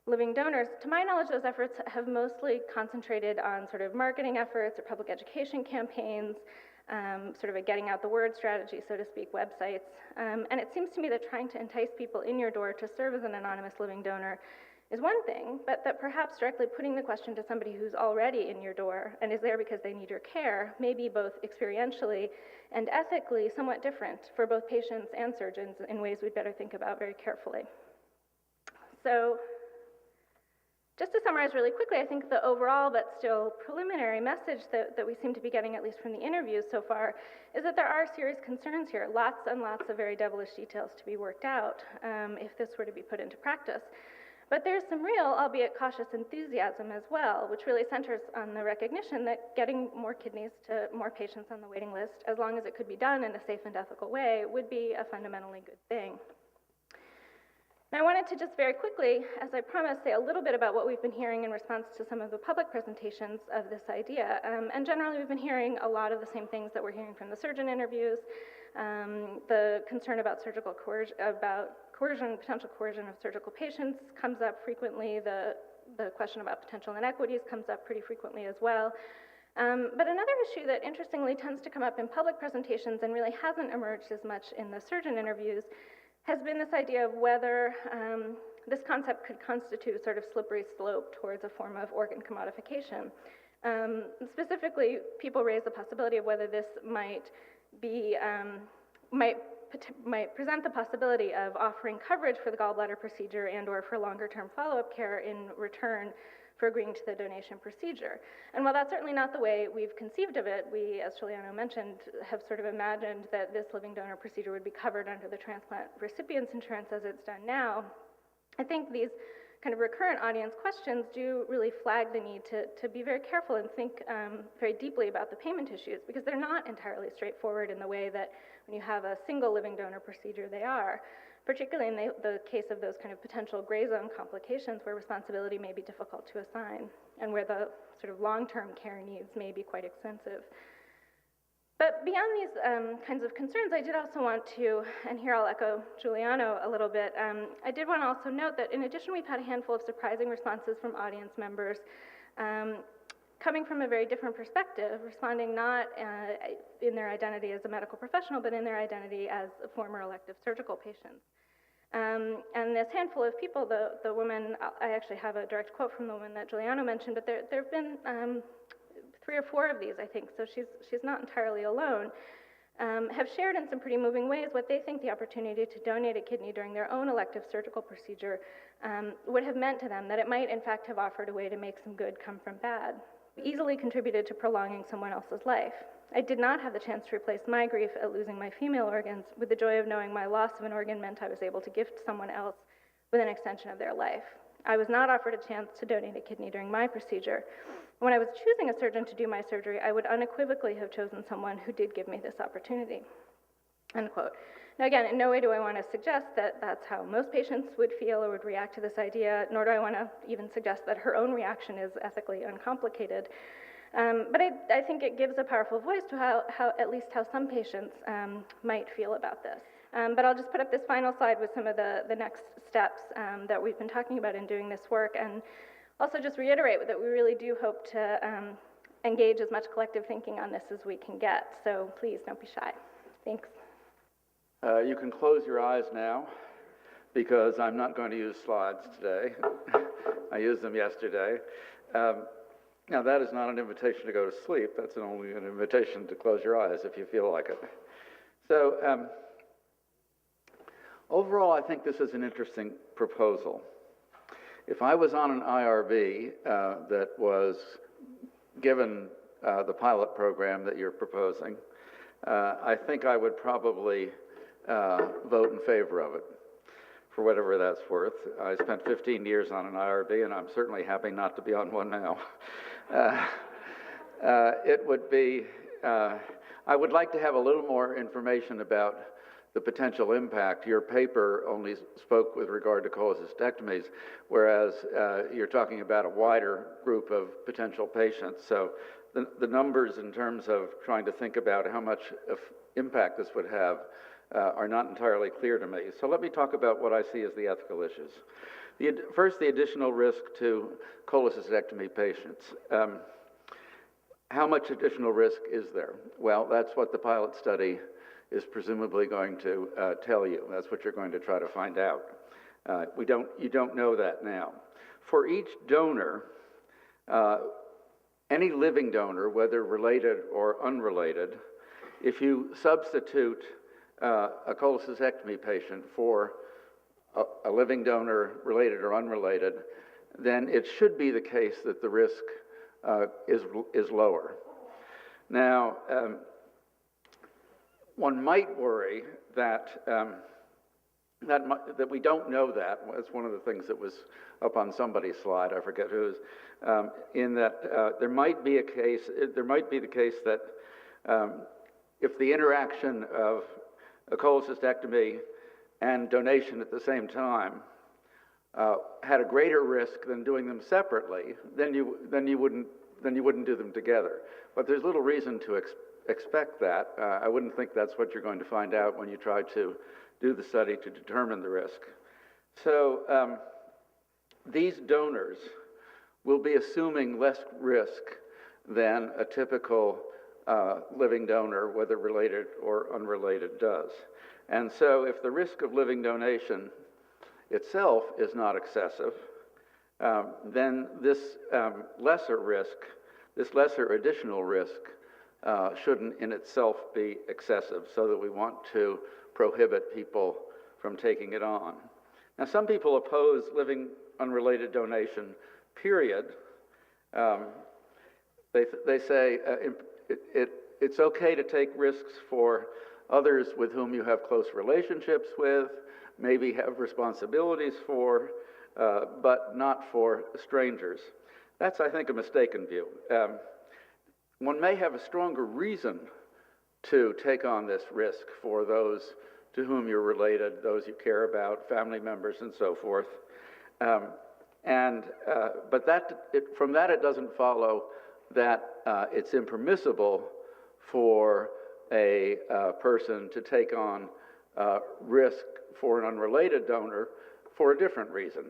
living donors, to my knowledge, those efforts have mostly concentrated on sort of marketing efforts or public education campaigns, sort of a getting out the word strategy, so to speak, websites. And it seems to me that trying to entice people in your door to serve as an anonymous living donor is one thing, but that perhaps directly putting the question to somebody who's already in your door and is there because they need your care may be both experientially and ethically somewhat different for both patients and surgeons in ways we'd better think about very carefully. So, just to summarize really quickly, I think the overall but still preliminary message that we seem to be getting, at least from the interviews so far, is that there are serious concerns here, lots and lots of very devilish details to be worked out if this were to be put into practice. But there's some real, albeit cautious, enthusiasm as well, which really centers on the recognition that getting more kidneys to more patients on the waiting list, as long as it could be done in a safe and ethical way, would be a fundamentally good thing. Now, I wanted to just very quickly, as I promised, say a little bit about what we've been hearing in response to some of the public presentations of this idea. And generally, we've been hearing a lot of the same things that we're hearing from the surgeon interviews, the concern about surgical coercion, potential coercion of surgical patients comes up frequently. The question about potential inequities comes up pretty frequently as well. But another issue that interestingly tends to come up in public presentations and really hasn't emerged as much in the surgeon interviews has been this idea of whether this concept could constitute a sort of slippery slope towards a form of organ commodification. Specifically, people raise the possibility of whether this might present the possibility of offering coverage for the gallbladder procedure and/or for longer-term follow-up care in return for agreeing to the donation procedure. And while that's certainly not the way we've conceived of it, we, as Giuliano mentioned, have sort of imagined that this living donor procedure would be covered under the transplant recipient's insurance as it's done now. I think these kind of recurrent audience questions do really flag the need to be very careful and think very deeply about the payment issues, because they're not entirely straightforward in the way that when you have a single living donor procedure they are, particularly in the case of those kind of potential gray zone complications where responsibility may be difficult to assign and where the sort of long-term care needs may be quite extensive. But beyond these kinds of concerns, I did also want to, and here I'll echo Giuliano a little bit, I did want to also note that in addition, we've had a handful of surprising responses from audience members coming from a very different perspective, responding not in their identity as a medical professional, but in their identity as former elective surgical patients. And this handful of people, the woman, I actually have a direct quote from the woman that Giuliano mentioned, but there have been 3 or 4 of these, I think, so she's not entirely alone, have shared in some pretty moving ways what they think the opportunity to donate a kidney during their own elective surgical procedure would have meant to them, that it might in fact have offered a way to make some good come from bad. Easily contributed to prolonging someone else's life. I did not have the chance to replace my grief at losing my female organs with the joy of knowing my loss of an organ meant I was able to gift someone else with an extension of their life. I was not offered a chance to donate a kidney during my procedure. When I was choosing a surgeon to do my surgery, I would unequivocally have chosen someone who did give me this opportunity. End quote. Now again, in no way do I want to suggest that that's how most patients would feel or would react to this idea, nor do I want to even suggest that her own reaction is ethically uncomplicated. But I think it gives a powerful voice to how at least how some patients might feel about this. But I'll just put up this final slide with some of the next steps that we've been talking about in doing this work, and also just reiterate that we really do hope to engage as much collective thinking on this as we can get. So please don't be shy. Thanks. You can close your eyes now, because I'm not going to use slides today. I used them yesterday. Now, that is not an invitation to go to sleep. That's only an invitation to close your eyes if you feel like it. So, overall, I think this is an interesting proposal. If I was on an IRB that was given the pilot program that you're proposing, I think I would probably vote in favor of it, for whatever that's worth. I spent 15 years on an IRB, and I'm certainly happy not to be on one now. It would be, I would like to have a little more information about the potential impact. Your paper only spoke with regard to cholecystectomies, whereas you're talking about a wider group of potential patients. So the numbers in terms of trying to think about how much impact this would have are not entirely clear to me. So let me talk about what I see as the ethical issues. First, the additional risk to cholecystectomy patients. How much additional risk is there? Well, that's what the pilot study is presumably going to tell you. That's what you're going to try to find out. You don't know that now. For each donor, any living donor, whether related or unrelated, if you substitute a cholecystectomy patient for a living donor, related or unrelated, then it should be the case that the risk is lower. Now, one might worry that that we don't know that. It's one of the things that was up on somebody's slide, I forget whose, in that there might be the case that if the interaction of a cholecystectomy and donation at the same time had a greater risk than doing them separately, then you wouldn't do them together. But there's little reason to expect that. I wouldn't think that's what you're going to find out when you try to do the study to determine the risk. So these donors will be assuming less risk than a typical living donor, whether related or unrelated, does. And so if the risk of living donation itself is not excessive, then this lesser risk this lesser additional risk shouldn't in itself be excessive, so that we want to prohibit people from taking it on. Now, some people oppose living unrelated donation, period. They say it's okay to take risks for others with whom you have close relationships with, maybe have responsibilities for, but not for strangers. That's, I think, a mistaken view. One may have a stronger reason to take on this risk for those to whom you're related, those you care about, family members, and so forth. But from that it doesn't follow that it's impermissible for a person to take on risk for an unrelated donor for a different reason,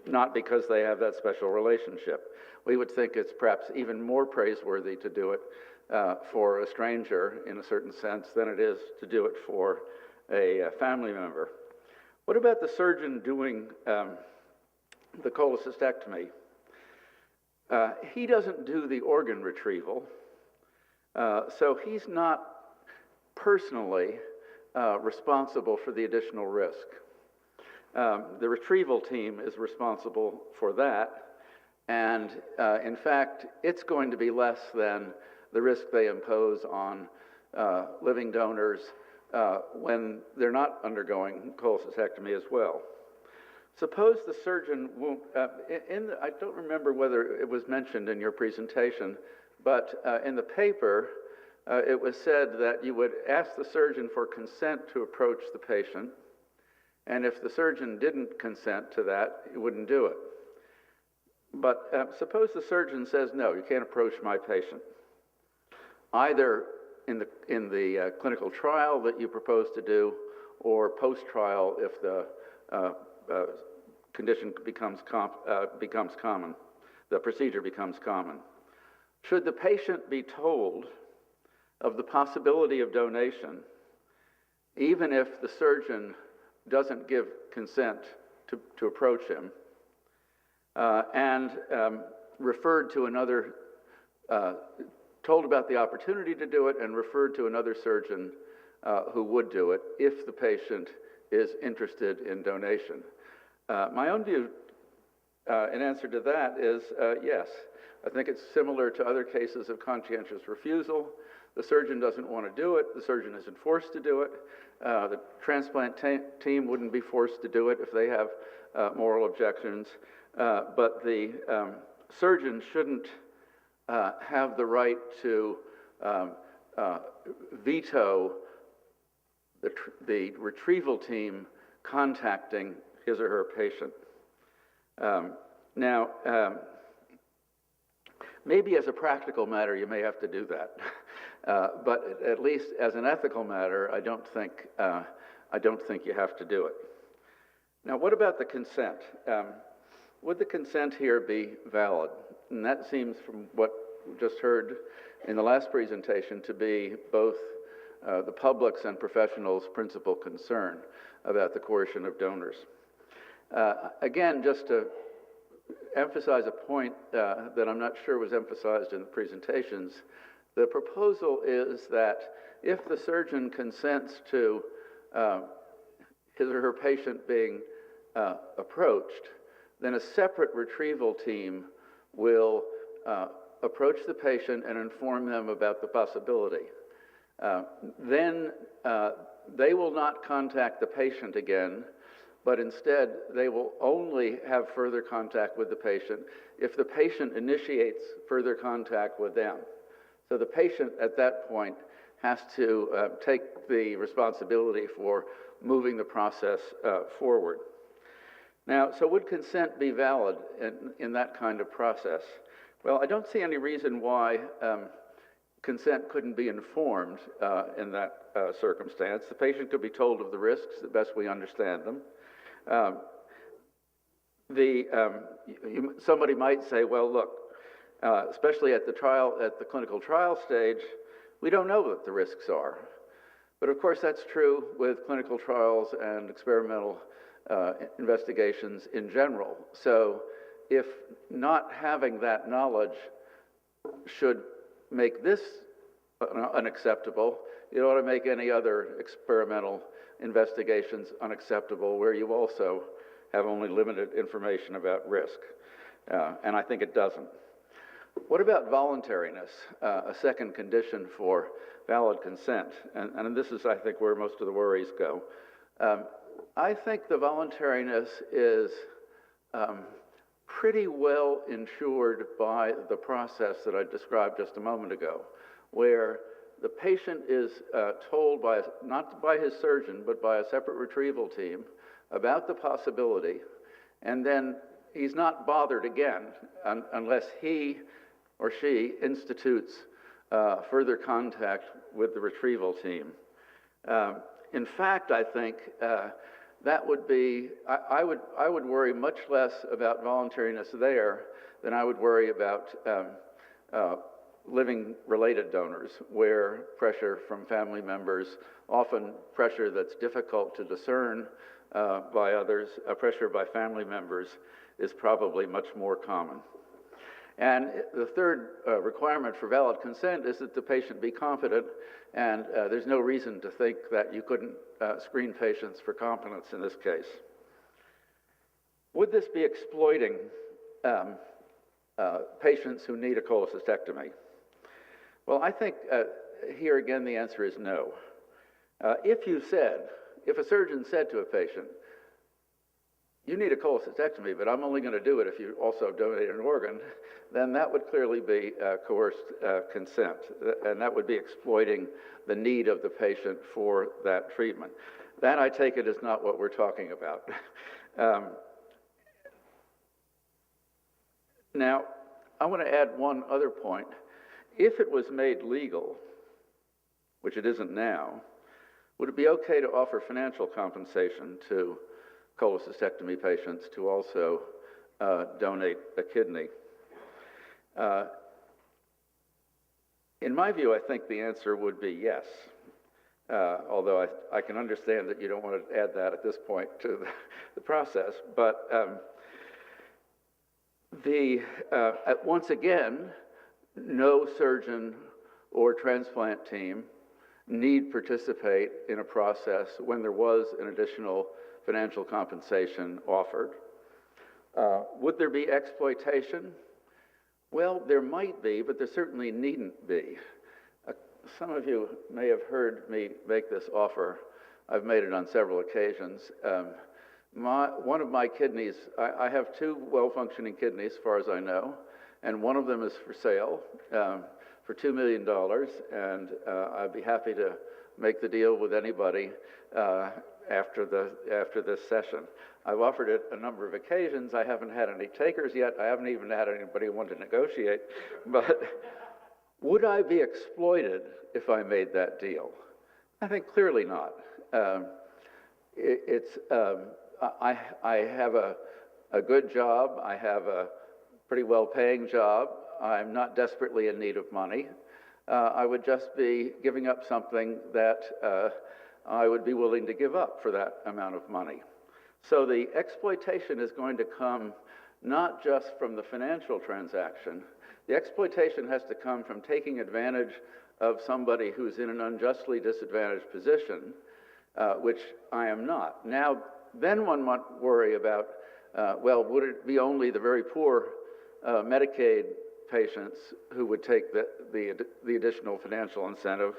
not because they have that special relationship. We would think it's perhaps even more praiseworthy to do it for a stranger, in a certain sense, than it is to do it for a family member. What about the surgeon doing the cholecystectomy? He doesn't do the organ retrieval, so he's not personally responsible for the additional risk. The retrieval team is responsible for that, and in fact, it's going to be less than the risk they impose on living donors when they're not undergoing cholecystectomy as well. Suppose the surgeon won't, I don't remember whether it was mentioned in your presentation, but in the paper, it was said that you would ask the surgeon for consent to approach the patient, and if the surgeon didn't consent to that, you wouldn't do it. But suppose the surgeon says, no, you can't approach my patient, either in the clinical trial that you propose to do, or post-trial if the condition becomes common, the procedure becomes common. Should the patient be told of the possibility of donation, even if the surgeon doesn't give consent to approach him, and referred to another, told about the opportunity to do it and referred to another surgeon who would do it if the patient is interested in donation? My own view in answer to that is yes. I think it's similar to other cases of conscientious refusal. The surgeon doesn't want to do it. The surgeon isn't forced to do it. The transplant team wouldn't be forced to do it if they have moral objections. But the surgeon shouldn't have the right to veto the retrieval team contacting his or her patient. Now, maybe as a practical matter, you may have to do that, but at least as an ethical matter, I don't think you have to do it. Now, what about the consent? Would the consent here be valid? And that seems, from what we just heard in the last presentation, to be both the public's and professionals' principal concern about the coercion of donors. Again, just to emphasize a point that I'm not sure was emphasized in the presentations, the proposal is that if the surgeon consents to his or her patient being approached, then a separate retrieval team will approach the patient and inform them about the possibility. Then they will not contact the patient again, but instead they will only have further contact with the patient if the patient initiates further contact with them. So the patient at that point has to take the responsibility for moving the process forward. Now, so would consent be valid in that kind of process? Well, I don't see any reason why consent couldn't be informed in that circumstance. The patient could be told of the risks the best we understand them. Somebody might say, well, look, especially at the clinical trial stage, we don't know what the risks are. But of course, that's true with clinical trials and experimental investigations in general. So if not having that knowledge should make this unacceptable, it ought to make any other experimental investigations unacceptable where you also have only limited information about risk. And I think it doesn't. What about voluntariness, a second condition for valid consent? And this is, I think, where most of the worries go. I think the voluntariness is pretty well ensured by the process that I described just a moment ago, where the patient is told by, not by his surgeon, but by a separate retrieval team about the possibility, and then he's not bothered again unless he or she institutes further contact with the retrieval team. In fact, I think that would be, I would worry much less about voluntariness there than I would worry about living related donors, where pressure from family members, often pressure that's difficult to discern by others, pressure by family members is probably much more common. And the third requirement for valid consent is that the patient be competent, and there's no reason to think that you couldn't screen patients for competence in this case. Would this be exploiting patients who need a cholecystectomy? Well, I think here again the answer is no. If a surgeon said to a patient, you need a cholecystectomy, but I'm only going to do it if you also donate an organ, then that would clearly be coerced consent, and that would be exploiting the need of the patient for that treatment. That, I take it, is not what we're talking about. Now, I want to add one other point. If it was made legal, which it isn't now, would it be okay to offer financial compensation to cholecystectomy patients to also donate a kidney? In my view, I think the answer would be yes, although I can understand that you don't want to add that at this point to the process. But once again, no surgeon or transplant team need participate in a process when there was an additional financial compensation offered. Would there be exploitation? Well, there might be, but there certainly needn't be. Some of you may have heard me make this offer. I've made it on several occasions. One of my kidneys, I have two well-functioning kidneys as far as I know, and one of them is for sale for $2 million, and I'd be happy to make the deal with anybody after this session. I've offered it a number of occasions. I haven't had any takers yet. I haven't even had anybody want to negotiate. But would I be exploited if I made that deal? I think clearly not. I have a good job. I have a pretty well-paying job. I'm not desperately in need of money. I would just be giving up something that I would be willing to give up for that amount of money. So the exploitation is going to come not just from the financial transaction. The exploitation has to come from taking advantage of somebody who's in an unjustly disadvantaged position, which I am not. Now, then one might worry about, well, would it be only the very poor Medicaid patients who would take the additional financial incentive?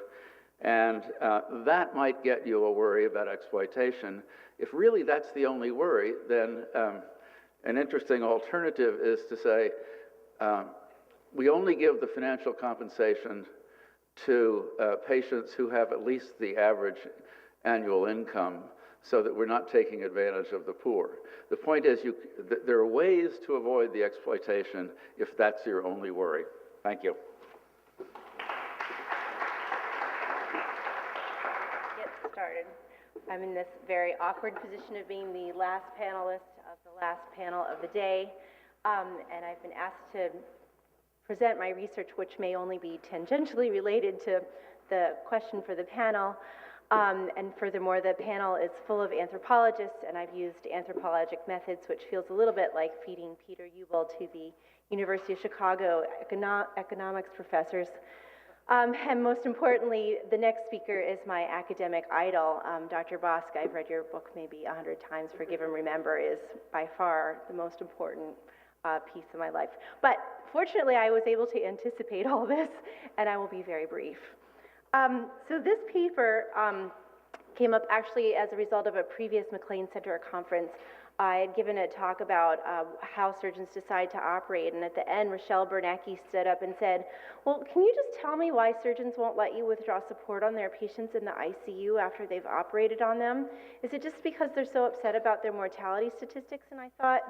And that might get you a worry about exploitation. If really that's the only worry, then an interesting alternative is to say, we only give the financial compensation to patients who have at least the average annual income, so that we're not taking advantage of the poor. The point is, there are ways to avoid the exploitation if that's your only worry. Thank you. Get started. I'm in this very awkward position of being the last panelist of the last panel of the day, and I've been asked to present my research, which may only be tangentially related to the question for the panel. And furthermore, the panel is full of anthropologists, and I've used anthropologic methods, which feels a little bit like feeding Peter Ubel to the University of Chicago economics professors. And most importantly, the next speaker is my academic idol, Dr. Bosk. I've read your book maybe 100 times. Forgive and Remember is by far the most important piece of my life. But fortunately, I was able to anticipate all this, and I will be very brief. So this paper came up actually as a result of a previous MacLean Center conference. I had given a talk about how surgeons decide to operate, and at the end, Rochelle Bernanke stood up and said, well, can you just tell me why surgeons won't let you withdraw support on their patients in the ICU after they've operated on them? Is it just because they're so upset about their mortality statistics? And I thought,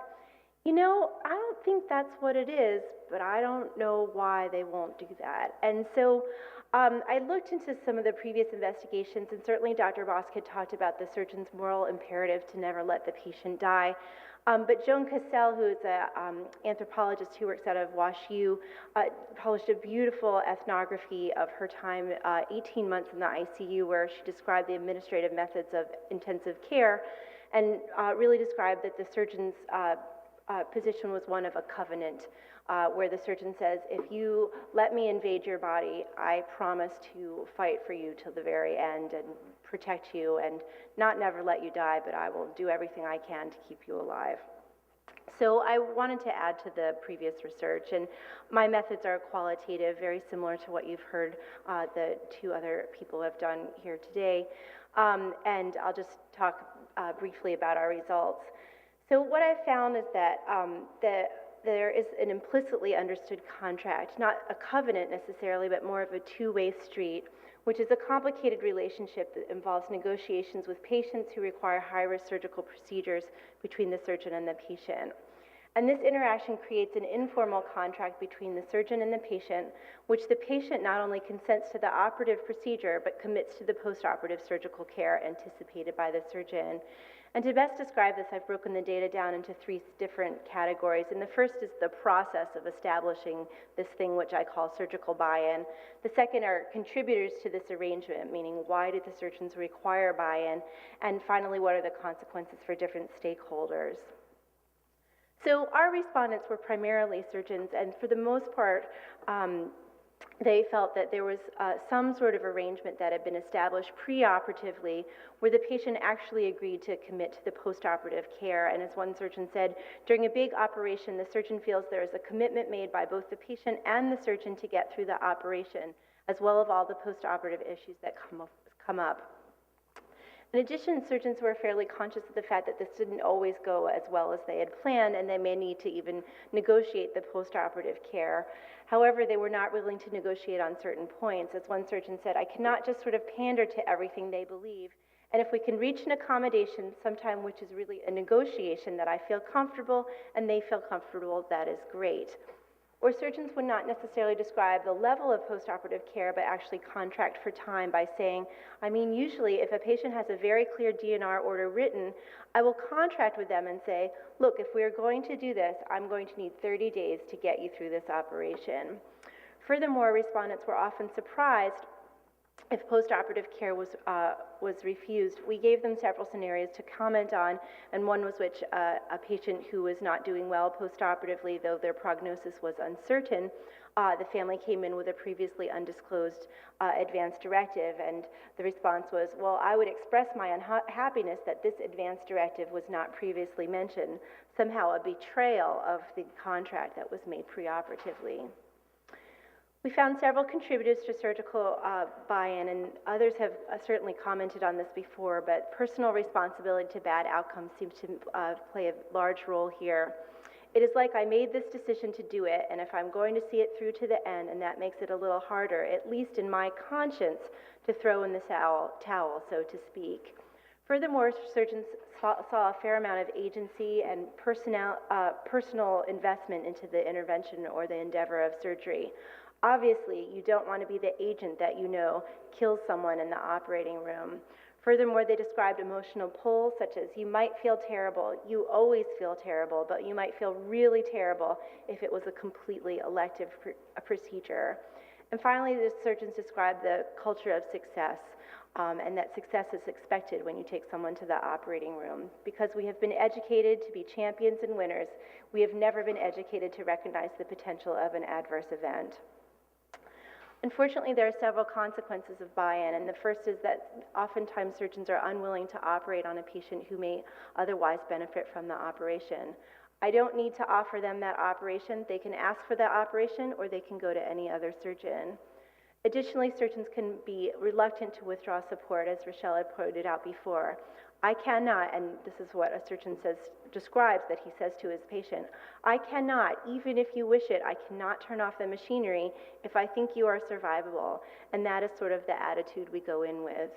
you know, I don't think that's what it is, but I don't know why they won't do that. And so I looked into some of the previous investigations, and certainly Dr. Bosk had talked about the surgeon's moral imperative to never let the patient die. But Joan Cassell, who is an anthropologist who works out of WashU, published a beautiful ethnography of her time, 18 months in the ICU, where she described the administrative methods of intensive care and really described that the surgeon's position was one of a covenant, where the surgeon says, if you let me invade your body, I promise to fight for you till the very end and protect you and not never let you die, but I will do everything I can to keep you alive. So I wanted to add to the previous research, and my methods are qualitative, very similar to what you've heard the two other people have done here today, and I'll just talk briefly about our results. So what I've found is that there is an implicitly understood contract, not a covenant necessarily, but more of a two-way street, which is a complicated relationship that involves negotiations with patients who require high-risk surgical procedures between the surgeon and the patient. And this interaction creates an informal contract between the surgeon and the patient, which the patient not only consents to the operative procedure, but commits to the post-operative surgical care anticipated by the surgeon. And to best describe this, I've broken the data down into three different categories. And the first is the process of establishing this thing, which I call surgical buy-in. The second are contributors to this arrangement, meaning why do the surgeons require buy-in? And finally, what are the consequences for different stakeholders? So our respondents were primarily surgeons, and for the most part, they felt that there was some sort of arrangement that had been established preoperatively where the patient actually agreed to commit to the postoperative care. And as one surgeon said, during a big operation, the surgeon feels there is a commitment made by both the patient and the surgeon to get through the operation, as well as all the postoperative issues that come up. In addition, surgeons were fairly conscious of the fact that this didn't always go as well as they had planned, and they may need to even negotiate the postoperative care. However, they were not willing to negotiate on certain points. As one surgeon said, I cannot just sort of pander to everything they believe, and if we can reach an accommodation sometime which is really a negotiation that I feel comfortable and they feel comfortable, that is great. Or surgeons would not necessarily describe the level of postoperative care, but actually contract for time by saying, I mean, usually if a patient has a very clear DNR order written, I will contract with them and say, look, if we are going to do this, I'm going to need 30 days to get you through this operation. Furthermore, respondents were often surprised if postoperative care was refused. We gave them several scenarios to comment on, and one was which a patient who was not doing well postoperatively, though their prognosis was uncertain, the family came in with a previously undisclosed advance directive, and the response was, well, I would express my unhappiness that this advance directive was not previously mentioned, somehow a betrayal of the contract that was made preoperatively. We found several contributors to surgical buy-in, and others have certainly commented on this before, but personal responsibility to bad outcomes seems to play a large role here. It is like I made this decision to do it, and if I'm going to see it through to the end, and that makes it a little harder, at least in my conscience, to throw in the towel, so to speak. Furthermore, surgeons saw a fair amount of agency and personal investment into the intervention or the endeavor of surgery. Obviously, you don't want to be the agent that you know kills someone in the operating room. Furthermore, they described emotional pull, such as you might feel terrible, you always feel terrible, but you might feel really terrible if it was a completely elective procedure. And finally, the surgeons describe the culture of success, and that success is expected when you take someone to the operating room. Because we have been educated to be champions and winners, we have never been educated to recognize the potential of an adverse event. Unfortunately, there are several consequences of buy-in, and the first is that oftentimes surgeons are unwilling to operate on a patient who may otherwise benefit from the operation. I don't need to offer them that operation. They can ask for the operation, or they can go to any other surgeon. Additionally, surgeons can be reluctant to withdraw support, as Rochelle had pointed out before. I cannot, and this is what a surgeon describes that he says to his patient, I cannot, even if you wish it, I cannot turn off the machinery if I think you are survivable. And that is sort of the attitude we go in with.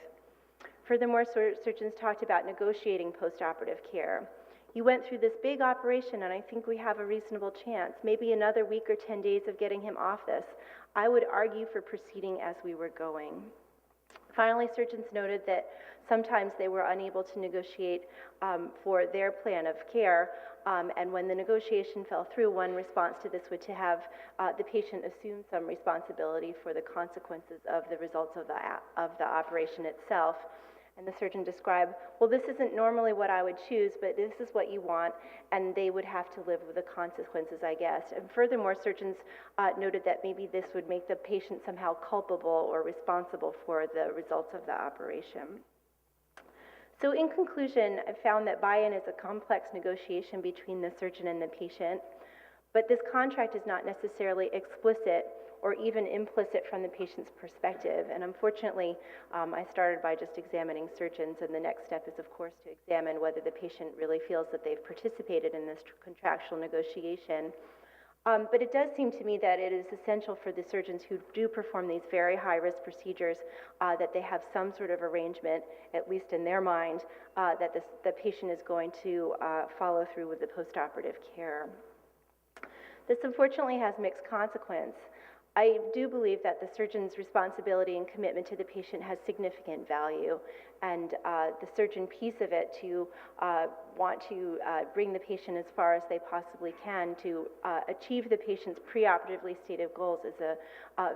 Furthermore, surgeons talked about negotiating postoperative care. You went through this big operation, and I think we have a reasonable chance, maybe another week or 10 days of getting him off this. I would argue for proceeding as we were going. Finally, surgeons noted that sometimes they were unable to negotiate for their plan of care, and when the negotiation fell through, one response to this would to have the patient assume some responsibility for the consequences of the results of the operation itself. And the surgeon described, well, this isn't normally what I would choose, but this is what you want, and they would have to live with the consequences, I guess. And furthermore, surgeons noted that maybe this would make the patient somehow culpable or responsible for the results of the operation. So in conclusion, I found that buy-in is a complex negotiation between the surgeon and the patient, but this contract is not necessarily explicit or even implicit from the patient's perspective. And unfortunately, I started by just examining surgeons, and the next step is, of course, to examine whether the patient really feels that they've participated in this contractual negotiation. But it does seem to me that it is essential for the surgeons who do perform these very high-risk procedures that they have some sort of arrangement, at least in their mind, that the patient is going to follow through with the postoperative care. This unfortunately has mixed consequence. I do believe that the surgeon's responsibility and commitment to the patient has significant value, and the surgeon piece of it to want to bring the patient as far as they possibly can to achieve the patient's preoperatively stated goals is a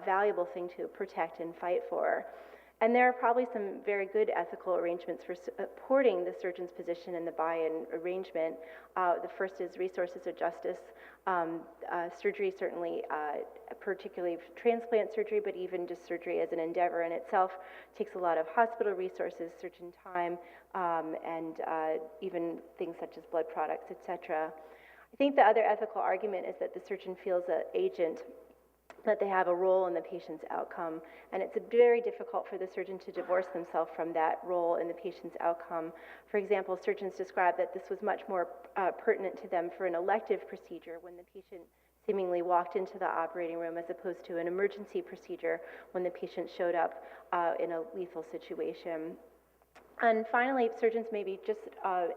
valuable thing to protect and fight for. And there are probably some very good ethical arrangements for supporting the surgeon's position in the buy-in arrangement. The first is resources of justice. Surgery certainly, particularly transplant surgery, but even just surgery as an endeavor in itself, takes a lot of hospital resources, surgeon time, and even things such as blood products, etc. I think the other ethical argument is that the surgeon feels an agent, that they have a role in the patient's outcome, and it's very difficult for the surgeon to divorce themselves from that role in the patient's outcome. For example, surgeons described that this was much more pertinent to them for an elective procedure when the patient seemingly walked into the operating room, as opposed to an emergency procedure when the patient showed up in a lethal situation. And finally, surgeons maybe just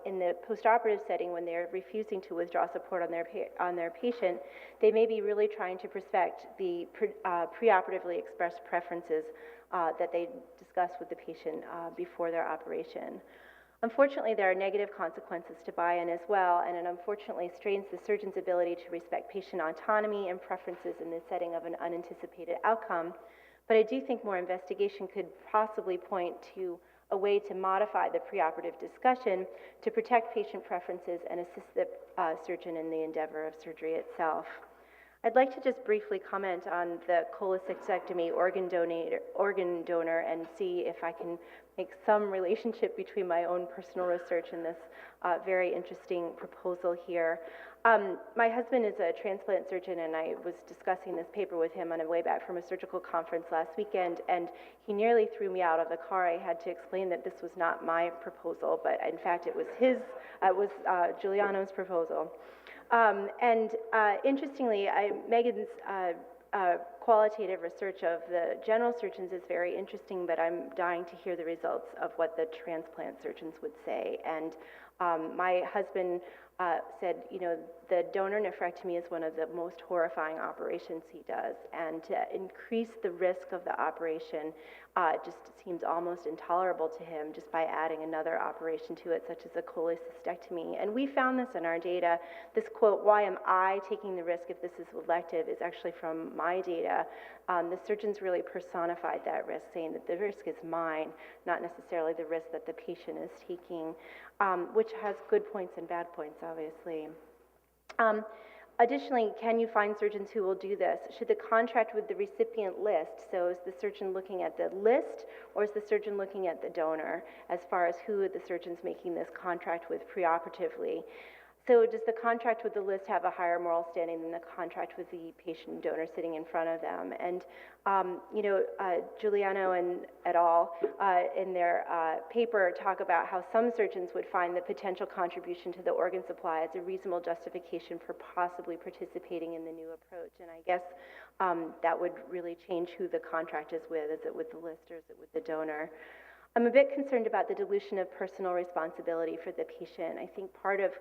in the postoperative setting, when they're refusing to withdraw support on their patient, they may be really trying to respect the preoperatively expressed preferences that they discuss with the patient before their operation. Unfortunately, there are negative consequences to buy-in as well, and it unfortunately strains the surgeon's ability to respect patient autonomy and preferences in the setting of an unanticipated outcome. But I do think more investigation could possibly point to a way to modify the preoperative discussion to protect patient preferences and assist the surgeon in the endeavor of surgery itself. I'd like to just briefly comment on the cholecystectomy organ donor and see if I can make some relationship between my own personal research and this very interesting proposal here. My husband is a transplant surgeon, and I was discussing this paper with him on a way back from a surgical conference last weekend, and he nearly threw me out of the car. I had to explain that this was not my proposal, but in fact it was Giuliano's proposal. Interestingly, Megan's qualitative research of the general surgeons is very interesting, but I'm dying to hear the results of what the transplant surgeons would say. And My husband said, you know, the donor nephrectomy is one of the most horrifying operations he does, and to increase the risk of the operation just seems almost intolerable to him just by adding another operation to it, such as a cholecystectomy. And we found this in our data. This quote, "Why am I taking the risk if this is elective?" is actually from my data. The surgeons really personified that risk, saying that the risk is mine, not necessarily the risk that the patient is taking, which has good points and bad points, obviously. Additionally, can you find surgeons who will do this? Should the contract with the recipient list, so is the surgeon looking at the list, or is the surgeon looking at the donor as far as who the surgeon's making this contract with preoperatively? So does the contract with the list have a higher moral standing than the contract with the patient and donor sitting in front of them? And, Giuliano and et al. In their paper talk about how some surgeons would find the potential contribution to the organ supply as a reasonable justification for possibly participating in the new approach. And I guess that would really change who the contract is with. Is it with the list or is it with the donor? I'm a bit concerned about the dilution of personal responsibility for the patient. I think part of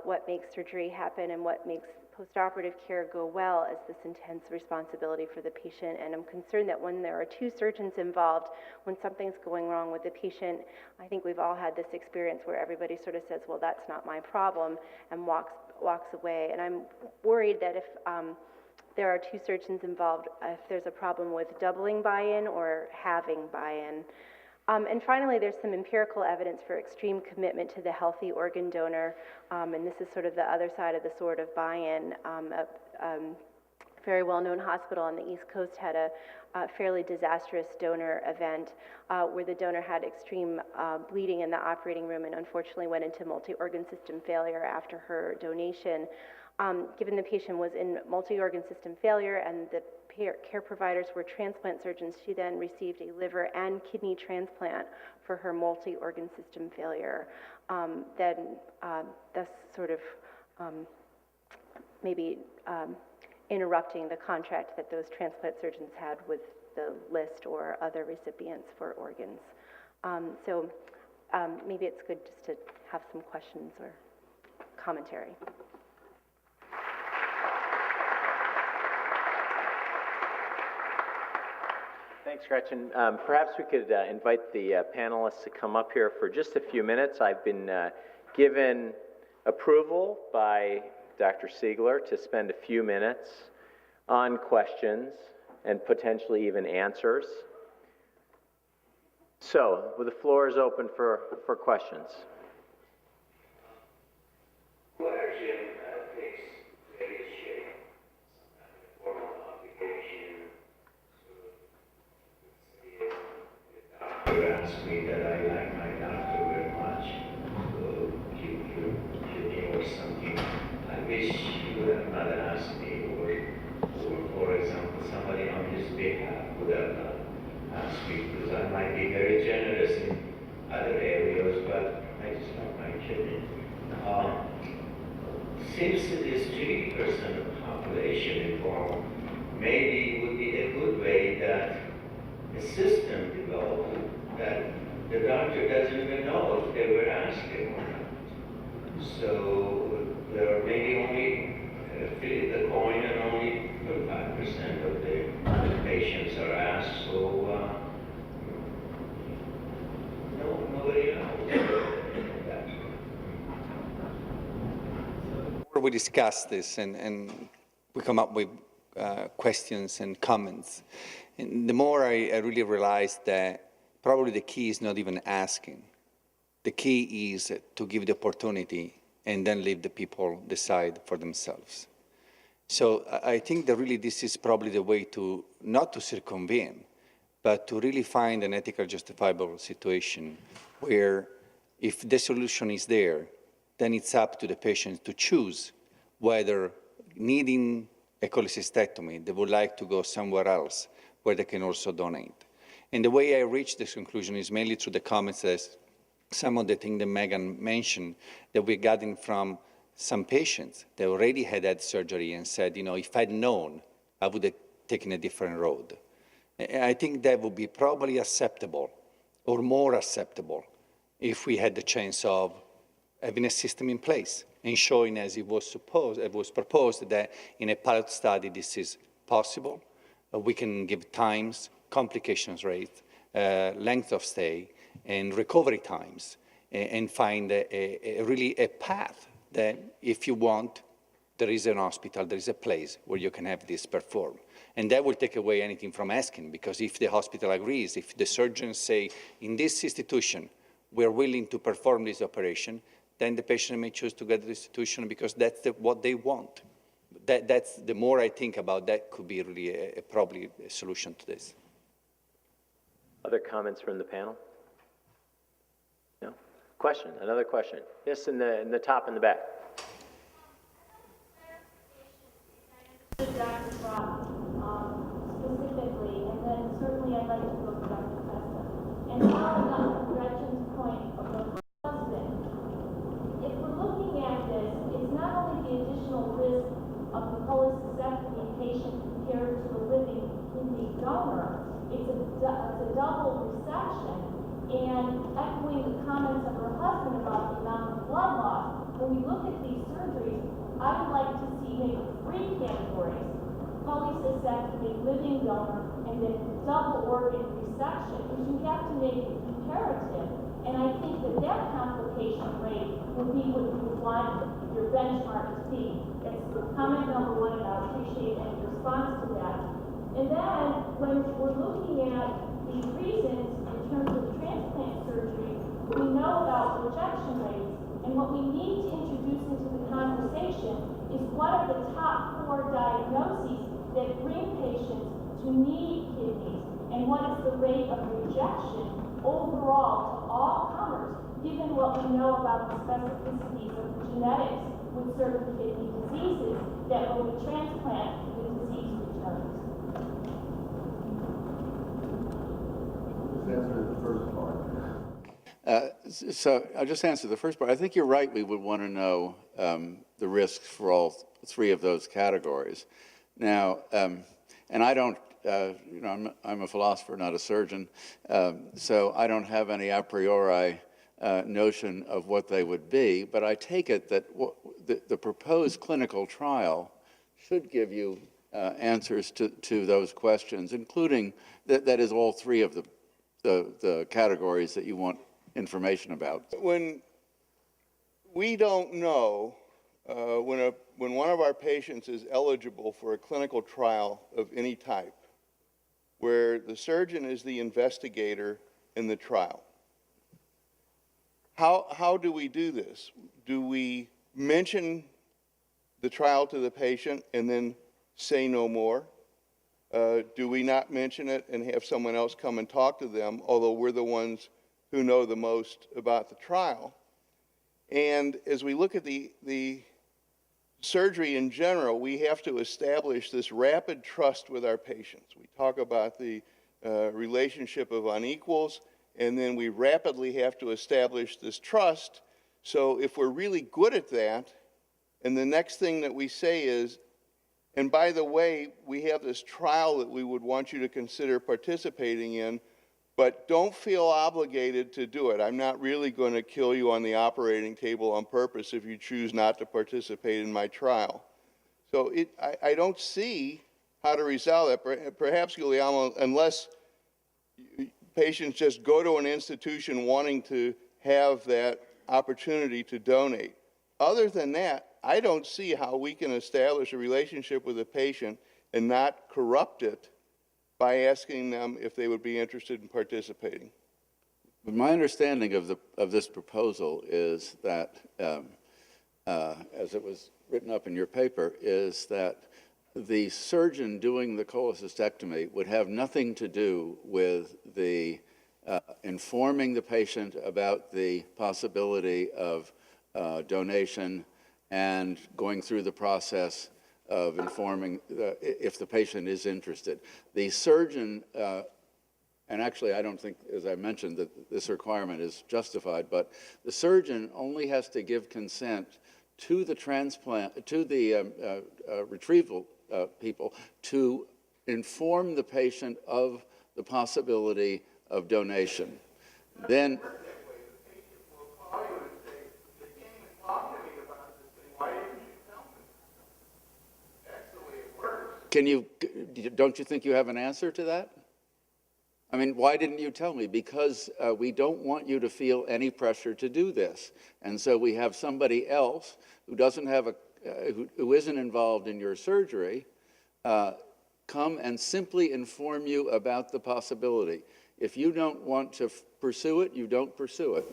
what makes surgery happen and what makes postoperative care go well is this intense responsibility for the patient, and I'm concerned that when there are two surgeons involved, when something's going wrong with the patient, I think we've all had this experience where everybody sort of says, well, that's not my problem, and walks away. And I'm worried that if there are two surgeons involved, if there's a problem with doubling buy-in or halving buy-in. And finally, there's some empirical evidence for extreme commitment to the healthy organ donor, and this is sort of the other side of the sword of buy-in. A very well-known hospital on the East Coast had a fairly disastrous donor event where the donor had extreme bleeding in the operating room and unfortunately went into multi-organ system failure after her donation. Given the patient was in multi-organ system failure and the care providers were transplant surgeons, she then received a liver and kidney transplant for her multi-organ system failure. Thus sort of maybe interrupting the contract that those transplant surgeons had with the list or other recipients for organs. So maybe it's good just to have some questions or commentary. Thanks, Gretchen. Perhaps we could invite the panelists to come up here for just a few minutes. I've been given approval by Dr. Siegler to spend a few minutes on questions and potentially even answers. So, the floor is open for questions. Asked me that I like my doctor very much, so Giuliano or something. I wish you would have not asked me, or for example, somebody on his behalf would have asked me, because I might be very generous in other areas, but I just like my kidney. Since it is 3% of the population involved, maybe it would be a good way that a system developed that the doctor doesn't even know if they were asking or not. So there are maybe only flip the coin and only 5% of the patients are asked. So nobody knows that. We discuss this and we come up with questions and comments. And the more I really realized that probably the key is not even asking. The key is to give the opportunity and then leave the people decide for themselves. So I think that really this is probably the way to, not to circumvent, but to really find an ethical justifiable situation where if the solution is there, then it's up to the patient to choose whether needing a cholecystectomy, they would like to go somewhere else where they can also donate. And the way I reached this conclusion is mainly through the comments that some of the things that Megan mentioned that we're getting from some patients that already had surgery and said, you know, if I'd known, I would have taken a different road. And I think that would be probably acceptable or more acceptable if we had the chance of having a system in place and showing, as it was proposed, that in a pilot study this is possible. We can give times, complications rate, length of stay, and recovery times, and find really a path that, if you want, there is an hospital, there is a place where you can have this performed. And that will take away anything from asking, because if the hospital agrees, if the surgeons say, in this institution, we're willing to perform this operation, then the patient may choose to go to the institution because that's what they want. That's the more I think about that, could be really probably a solution to this. Other comments from the panel? No? Question, another question. Yes, in the top and the back. Specifically, and then certainly I'd like to go to Dr. Testa. And following up on Gretchen's point of the husband, if we're looking at this, it's not only the additional risk of the cholecystectomy patient compared to a living kidney donor, it's a double resection. And echoing the comments of her husband about the amount of blood loss, when we look at these surgeries, I would like to see maybe 3 categories: cholecystectomy, living donor, and then double organ resection, because you have to make it comparative. And I think that complication rate would be what you would want your benchmark to be. That's comment number 1, and I appreciate any response to that. And then, when we're looking at the reasons in terms of transplant surgery, we know about rejection rates, and what we need to introduce into the conversation is what are the top 4 diagnoses that bring patients to need kidneys, and what is the rate of rejection overall to all comers, given what we know about the specificities of the genetics with certain kidney diseases, that when we transplant, the disease returns. Just answer the first part. So I'll just answer the first part. I think you're right. We would want to know the risks for all 3 of those categories. Now, and I don't, I'm a philosopher, not a surgeon, so I don't have any a priori notion of what they would be, but I take it that the proposed clinical trial should give you answers to those questions, including that is all 3 of the categories that you want information about. When we don't know when one of our patients is eligible for a clinical trial of any type, where the surgeon is the investigator in the trial, how do we do this? Do we mention the trial to the patient and then say no more? Do we not mention it and have someone else come and talk to them, although we're the ones who know the most about the trial? And as we look at the surgery in general, we have to establish this rapid trust with our patients. We talk about the relationship of unequals, and then we rapidly have to establish this trust. So if we're really good at that, and the next thing that we say is, and by the way, we have this trial that we would want you to consider participating in, but don't feel obligated to do it. I'm not really going to kill you on the operating table on purpose if you choose not to participate in my trial. So I don't see how to resolve that. Perhaps, Giuliano, unless patients just go to an institution wanting to have that opportunity to donate. Other than that, I don't see how we can establish a relationship with a patient and not corrupt it by asking them if they would be interested in participating. But my understanding of this proposal is that, as it was written up in your paper, is that the surgeon doing the cholecystectomy would have nothing to do with the informing the patient about the possibility of donation and going through the process of informing if the patient is interested. The surgeon, and actually I don't think, as I mentioned, that this requirement is justified, but the surgeon only has to give consent to the transplant, to the retrieval people, to inform the patient of the possibility of donation. Then don't you think you have an answer to that? I mean, why didn't you tell me? Because we don't want you to feel any pressure to do this. And so we have somebody else who doesn't have who isn't involved in your surgery come and simply inform you about the possibility. If you don't want to pursue it, you don't pursue it.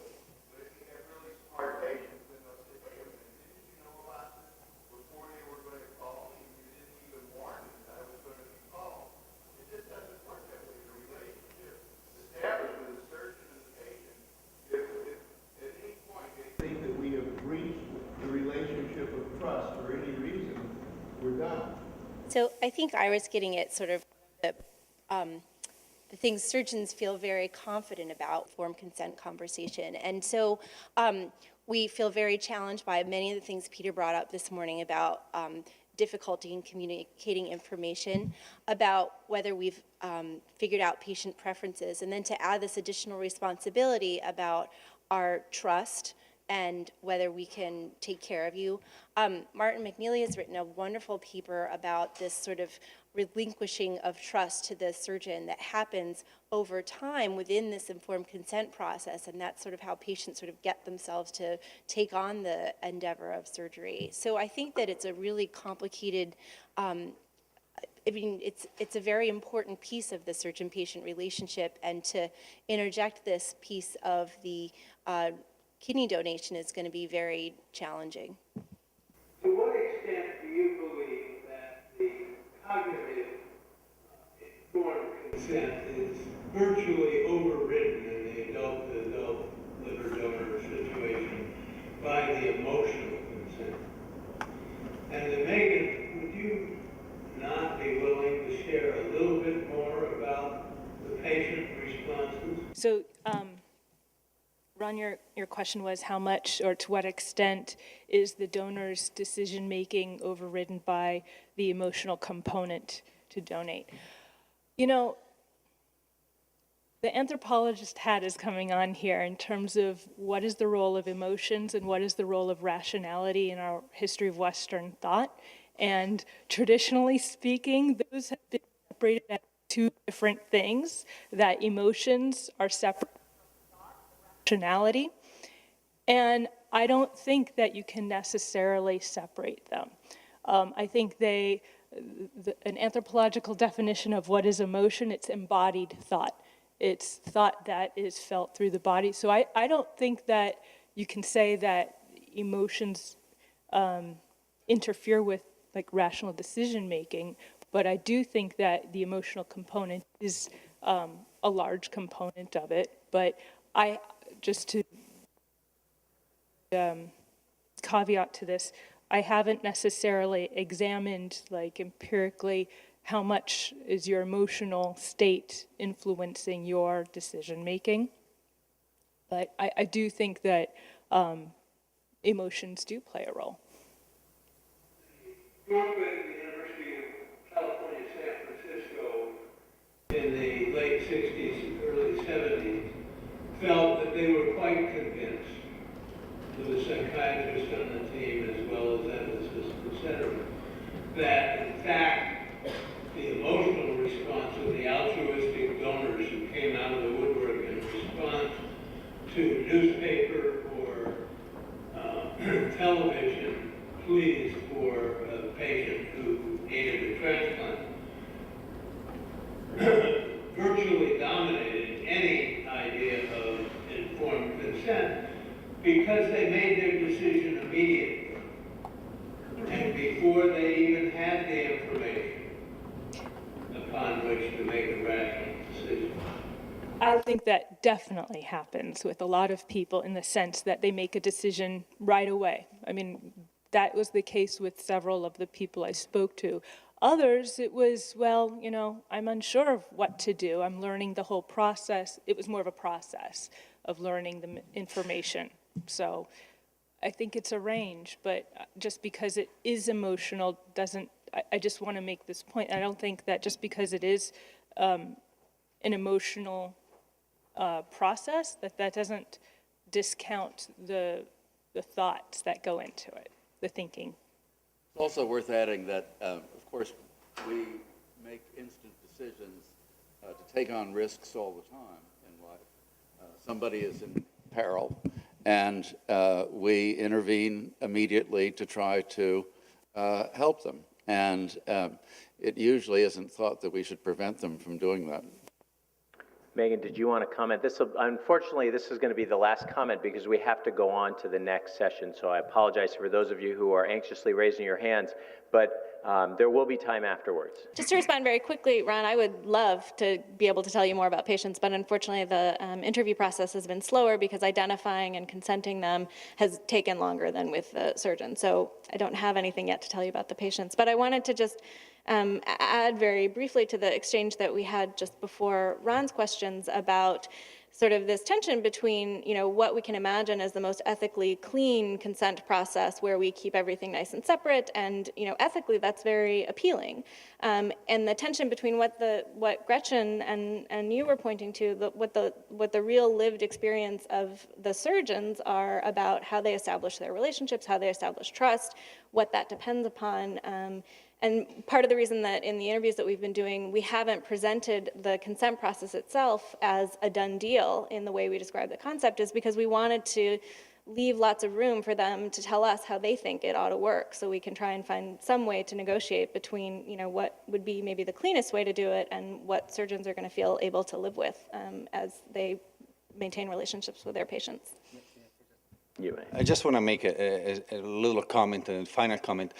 So I think I was getting at sort of the things surgeons feel very confident about informed consent conversation. And so we feel very challenged by many of the things Peter brought up this morning about difficulty in communicating information, about whether we've figured out patient preferences, and then to add this additional responsibility about our trust and whether we can take care of you. Martin McNeely has written a wonderful paper about this sort of relinquishing of trust to the surgeon that happens over time within this informed consent process, and that's sort of how patients sort of get themselves to take on the endeavor of surgery. So I think that it's a really complicated, I mean, it's a very important piece of the surgeon-patient relationship, and to interject this piece of the kidney donation is going to be very challenging. To what extent do you believe that the cognitive informed consent is virtually overridden in the adult-to-adult liver donor situation by the emotional consent? And then Megan, would you not be willing to share a little bit more about the patient responses? So, Ron, your question was how much or to what extent is the donor's decision-making overridden by the emotional component to donate? You know, the anthropologist hat is coming on here in terms of what is the role of emotions and what is the role of rationality in our history of Western thought. And traditionally speaking, those have been separated as two different things, that emotions are separate rationality, and I don't think that you can necessarily separate them. I think an anthropological definition of what is emotion, it's embodied thought. It's thought that is felt through the body. So I don't think that you can say that emotions interfere with like rational decision making, but I do think that the emotional component is a large component of it. But just to caveat to this, I haven't necessarily examined like empirically how much is your emotional state influencing your decision making. But I do think that emotions do play a role. Dorothy at the University of California, San Francisco, in the late 60s, early 70s, felt that they were quite convinced, there was psychiatrists on the team as well as ethicists, etc., that in fact the emotional response of the altruistic donors who came out of the woodwork in response to newspaper or television pleas for a patient who needed a transplant virtually dominated any idea of informed consent because they made their decision immediately and before they even had the information upon which to make a rational decision. I think that definitely happens with a lot of people in the sense that they make a decision right away. I mean, that was the case with several of the people I spoke to. Others, it was, well, you know, I'm unsure of what to do. I'm learning the whole process. It was more of a process of learning the information. So I think it's a range, but just because it is emotional doesn't, I just want to make this point. I don't think that just because it is an emotional process, that doesn't discount the thoughts that go into it, the thinking. It's also worth adding that, of course, we make instant decisions to take on risks all the time in life. Somebody is in peril, and we intervene immediately to try to help them. And it usually isn't thought that we should prevent them from doing that. Megan, did you want to comment? Unfortunately, this is going to be the last comment because we have to go on to the next session. So I apologize for those of you who are anxiously raising your hands, but there will be time afterwards. Just to respond very quickly, Ron, I would love to be able to tell you more about patients, but unfortunately the interview process has been slower because identifying and consenting them has taken longer than with the surgeon. So I don't have anything yet to tell you about the patients. But I wanted to just add very briefly to the exchange that we had just before Ron's questions about sort of this tension between, what we can imagine as the most ethically clean consent process where we keep everything nice and separate, and, ethically that's very appealing. And the tension between what Gretchen and you were pointing to, what the real lived experience of the surgeons are about how they establish their relationships, how they establish trust, what that depends upon. And part of the reason that in the interviews that we've been doing, we haven't presented the consent process itself as a done deal in the way we describe the concept is because we wanted to leave lots of room for them to tell us how they think it ought to work, so we can try and find some way to negotiate between, what would be maybe the cleanest way to do it and what surgeons are going to feel able to live with as they maintain relationships with their patients. I just want to make a little comment, a final comment.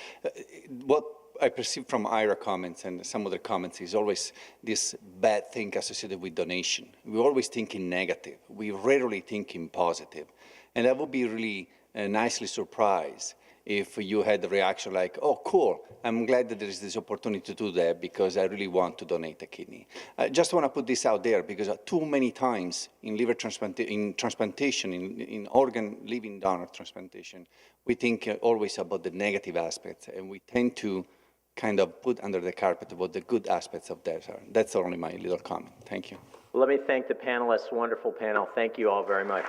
What I perceive from Ira comments and some other comments is always this bad thing associated with donation. We always think in negative. We rarely think in positive. And I would be really nicely surprised if you had the reaction like, oh, cool, I'm glad that there is this opportunity to do that because I really want to donate a kidney. I just want to put this out there because too many times in liver transplantation, in organ living donor transplantation, we think always about the negative aspects, and we tend to kind of put under the carpet what the good aspects of that are. That's only my little comment. Thank you. Well, let me thank the panelists, wonderful panel. Thank you all very much.